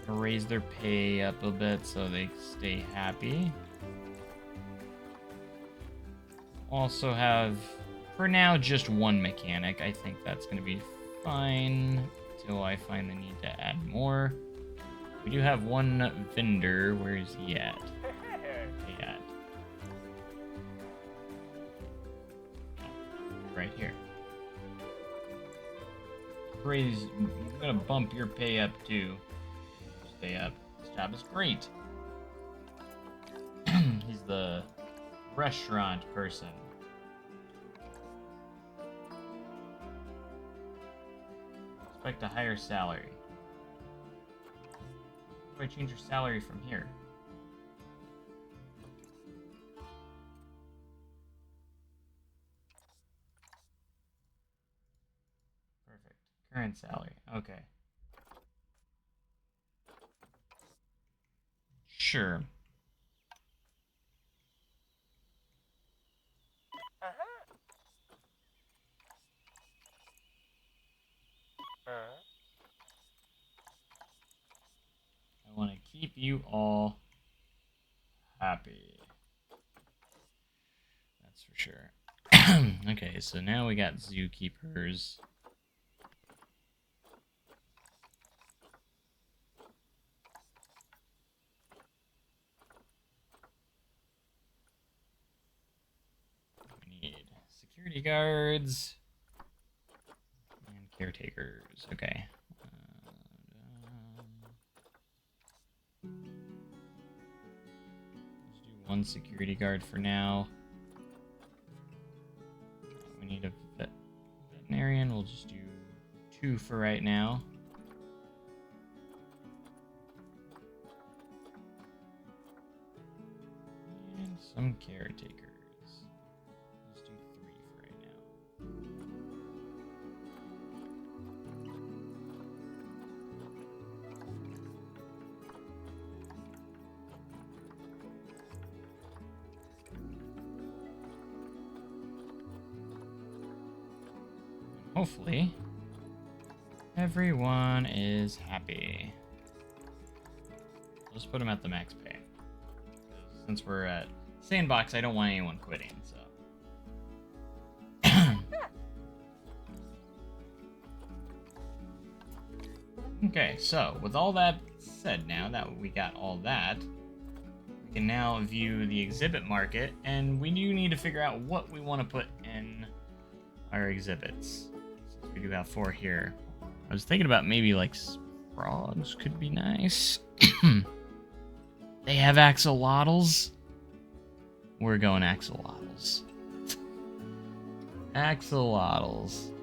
Raise their pay up a bit so they stay happy. Also have, for now, just 1 mechanic. I think that's going to be fine until I find the need to add more. We do have 1 vendor. Where is he at? Where's he at? Right here. Raise, I'm going to bump your pay up too. Stay up. This job is great. He's the restaurant person. Expect a higher salary. How do I change your salary from here? Perfect. Current salary. Okay. Sure. I want to keep you all happy. That's for sure. Okay, so now we got zookeepers. We need security guards and caretakers. Okay. Let's do 1 security guard for now. We need a veterinarian. We'll just do 2 for right now. And some caretakers. Let's do 3 for right now. Hopefully, everyone is happy. Let's put them at the max pay. Since we're at Sandbox, I don't want anyone quitting, so. Okay, so with all that said, now that we got all that, we can now view the exhibit market, and we do need to figure out what we want to put in our exhibits. We do have 4 here. I was thinking about maybe like frogs could be nice. They have axolotls. We're going axolotls. Axolotls.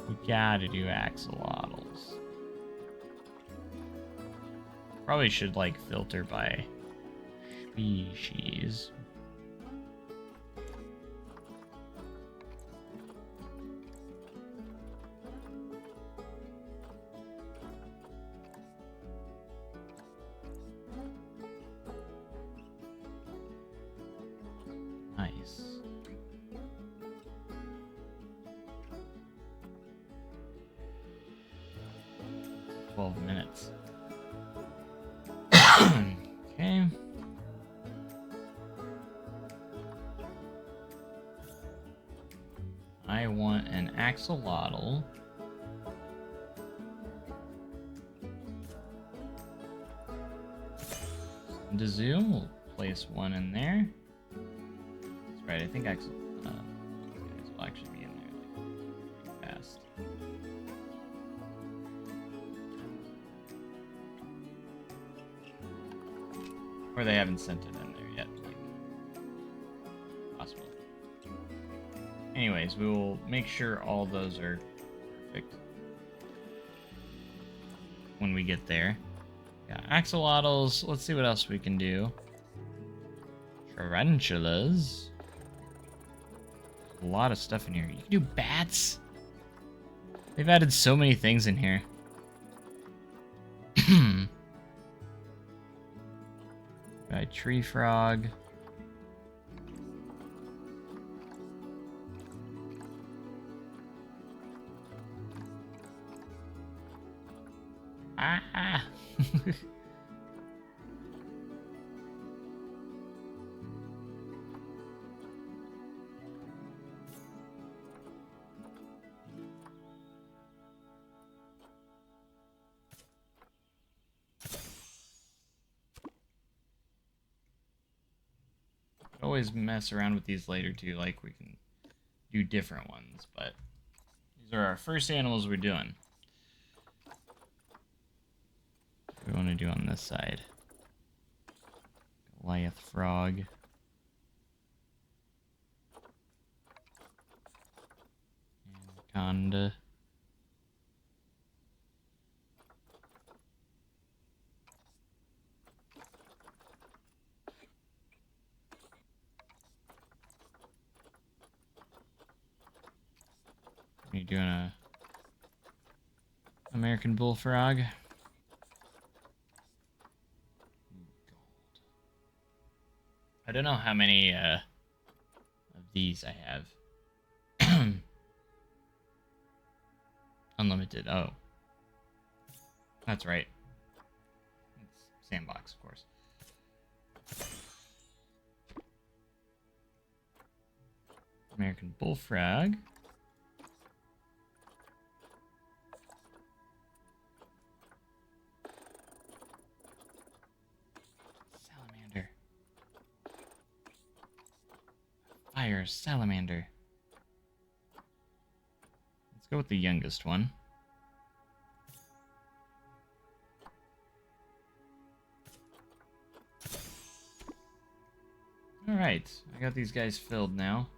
We gotta do axolotls. Probably should like filter by species. Nice. It's 12 minutes. Okay. I want an axolotl. The zoo, we'll place 1 in there. That's right, I think these guys will actually be in there like, fast. Or they haven't sent it in there yet, like, possible. Anyways, we will make sure all those are perfect when we get there. Yeah, axolotls. Let's see what else we can do. Tarantulas. A lot of stuff in here. You can do bats. They've added so many things in here. Right, tree frog. Ah! Always mess around with these later too, like we can do different ones, but these are our first animals we're doing. What do we want to do on this side? Goliath frog. Anaconda. Are you doing a American bullfrog? I don't know how many of these I have. Unlimited. Oh, that's right. It's sandbox, of course. American bullfrog. Salamander. Fire salamander. Let's go with the youngest one. Alright, I got these guys filled now.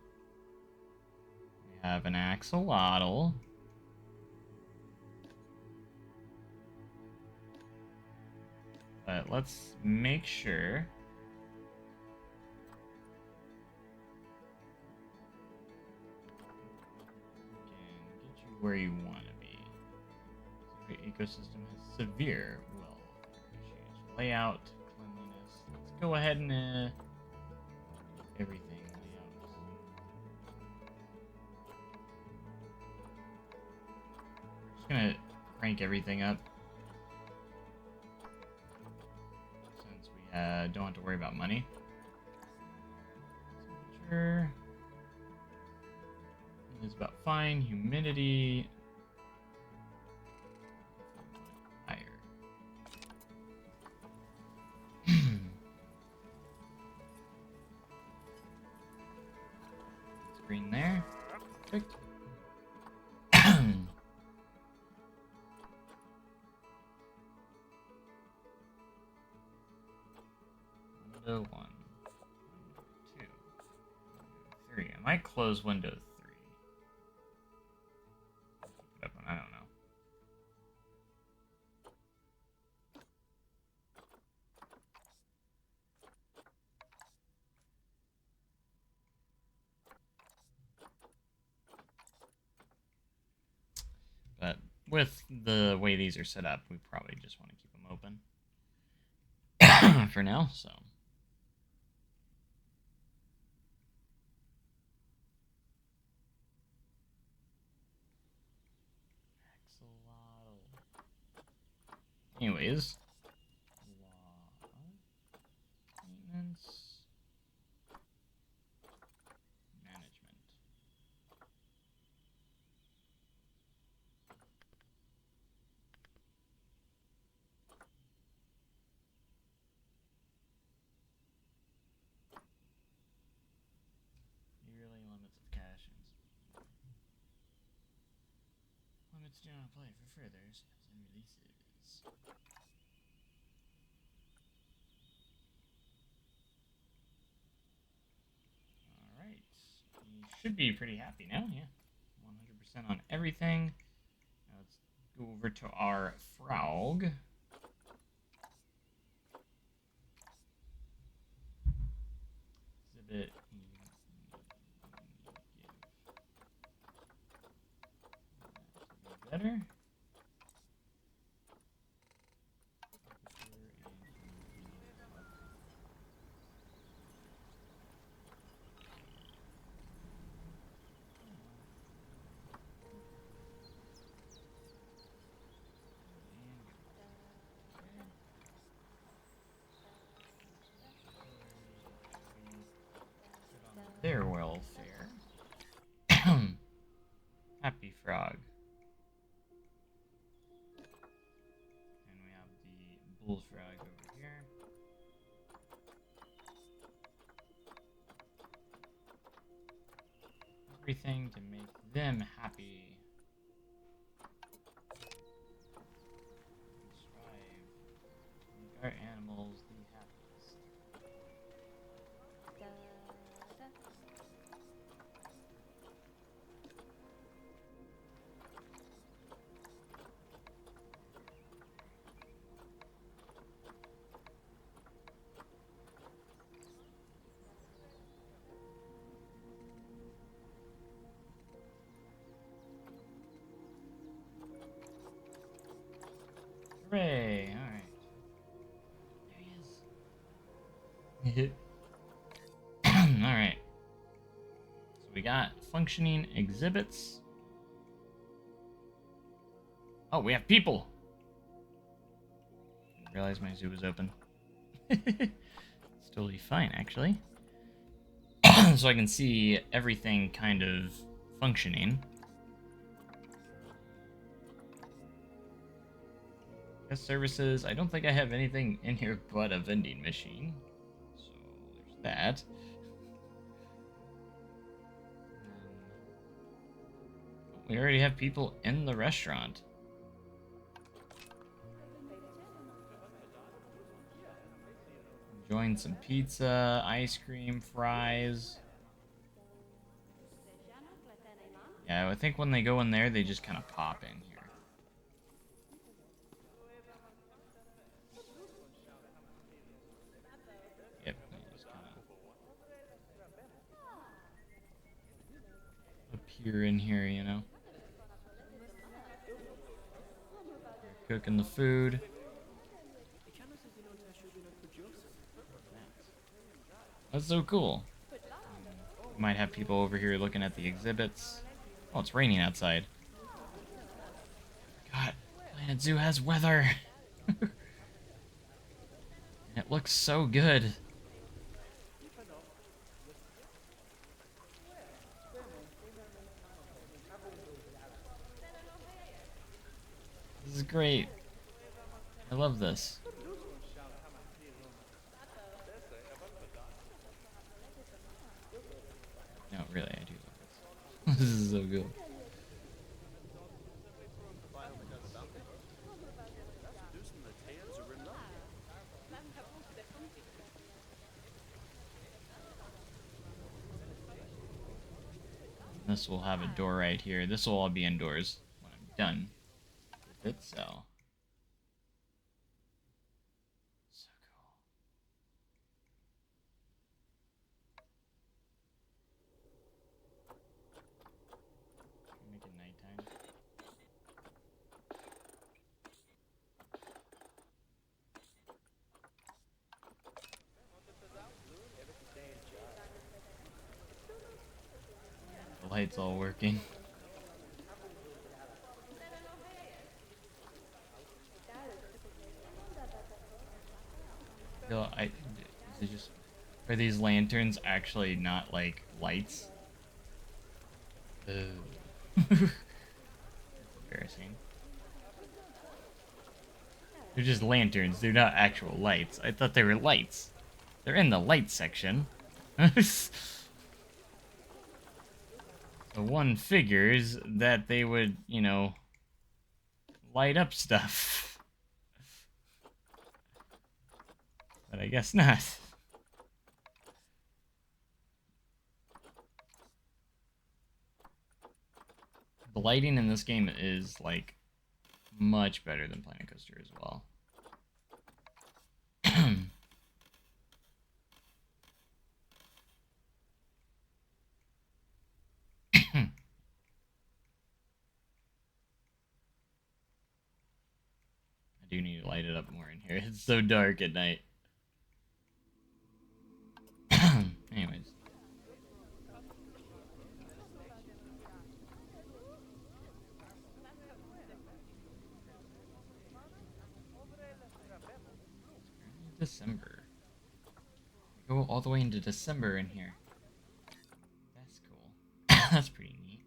We have an axolotl. But let's make sure. We can get you where you want to be. The ecosystem has severe welfare issues. Layout, cleanliness. Let's go ahead and everything layout. We're just gonna crank everything up since we don't have to worry about money. Temperature is about fine. Humidity higher. Green there. Perfect. Window 1. Window 2. Window 3. I might close window 3. That one, I don't know. But with the way these are set up, we probably just want to keep them open for now, so. Axolotl. Anyways. Maintenance. Management. Yearly limits of cachings. Limits do not apply for further sales and releases. Alright. You should be pretty happy now, yeah. 100% on everything. Now let's go over to our frog. Exhibit. Better. Fire welfare. Happy frog. And we have the bullfrog over here. Everything to make them happy. Strive. Make our animals the happiest. Hooray! Alright. There he is. Alright. So we got functioning exhibits. Oh, we have people! Didn't realize my zoo was open. It's totally fine, actually. So I can see everything kind of functioning. Guest services. I don't think I have anything in here but a vending machine. So there's that. We already have people in the restaurant. Enjoying some pizza, ice cream, fries. Yeah, I think when they go in there, they just kind of pop in here. Yep, they just kind of appear in here, you know. They're cooking the food. That's so cool. Might have people over here looking at the exhibits. Oh, it's raining outside. God, Planet Zoo has weather. And it looks so good. This is great. I love this. No, really, I do love this. This is so good. This will have a door right here. This will all be indoors when I'm done with it, so. So cool. Should we make it nighttime? The light's all working. Is it just, are these lanterns actually not like lights? Embarrassing. They're just lanterns. They're not actual lights. I thought they were lights. They're in the light section. So one figures that they would, you know, light up stuff. But I guess not. The lighting in this game is, like, much better than Planet Coaster as well. I do need to light it up more in here. It's so dark at night. Anyways. December. We go all the way into December in here. That's pretty neat.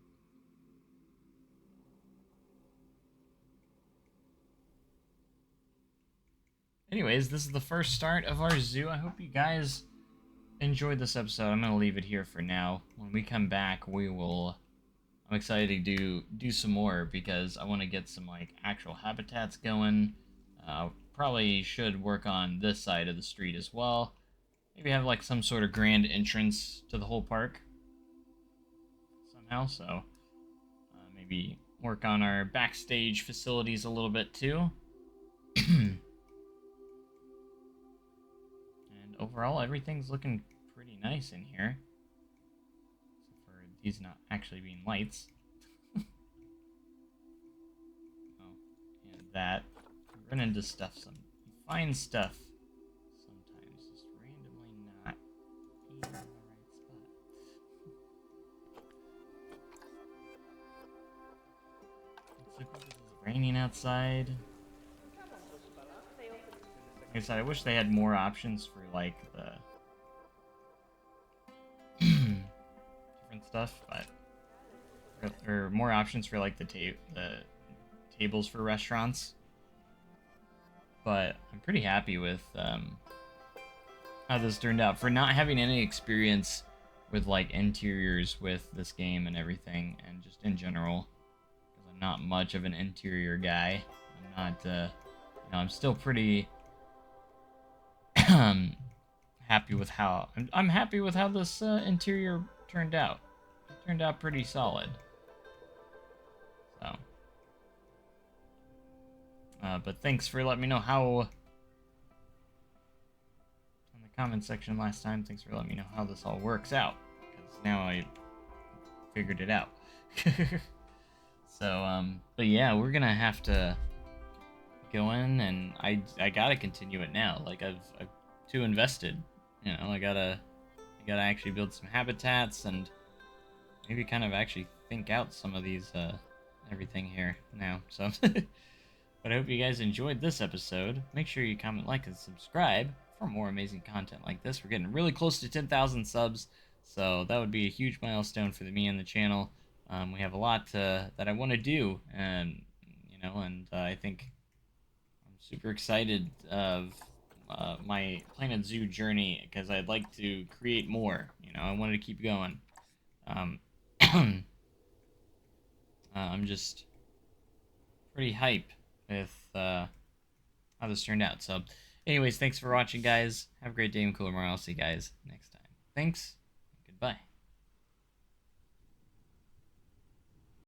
Anyways, this is the first start of our zoo. I hope you guys enjoyed this episode. I'm gonna leave it here for now. When we come back, we will. I'm excited to do some more because I want to get some like actual habitats going. Probably should work on this side of the street as well. Maybe have like some sort of grand entrance to the whole park somehow. So maybe work on our backstage facilities a little bit too. And overall, everything's looking pretty nice in here. Except for these not actually being lights. Oh, and that. Run into stuff some. You find stuff sometimes, just randomly not being in the right spot. Looks like it's raining outside. Like I said, I wish they had more options for like the different stuff, but or more options for like the tables for restaurants. But I'm pretty happy with how this turned out. For not having any experience with like interiors with this game and everything, and just in general, because I'm not much of an interior guy. I'm not, I'm still pretty happy with how I'm happy with how this interior turned out. It turned out pretty solid. So. But thanks for letting me know how in the comment section last time. Thanks for letting me know how this all works out, because now I figured it out. So but yeah, we're gonna have to go in, and I gotta continue it now. Like I've too invested. You know, I gotta actually build some habitats and maybe kind of actually think out some of these everything here now. So. But I hope you guys enjoyed this episode. Make sure you comment, like, and subscribe for more amazing content like this. We're getting really close to 10,000 subs, so that would be a huge milestone for me and the channel. We have a lot that I want to do, and I think I'm super excited of my Planet Zoo journey because I'd like to create more. I wanted to keep going. I'm just pretty hype with how this turned out. So anyways, thanks for watching, guys. Have a great day and cooler tomorrow. I'll see you guys next time. Thanks. Goodbye.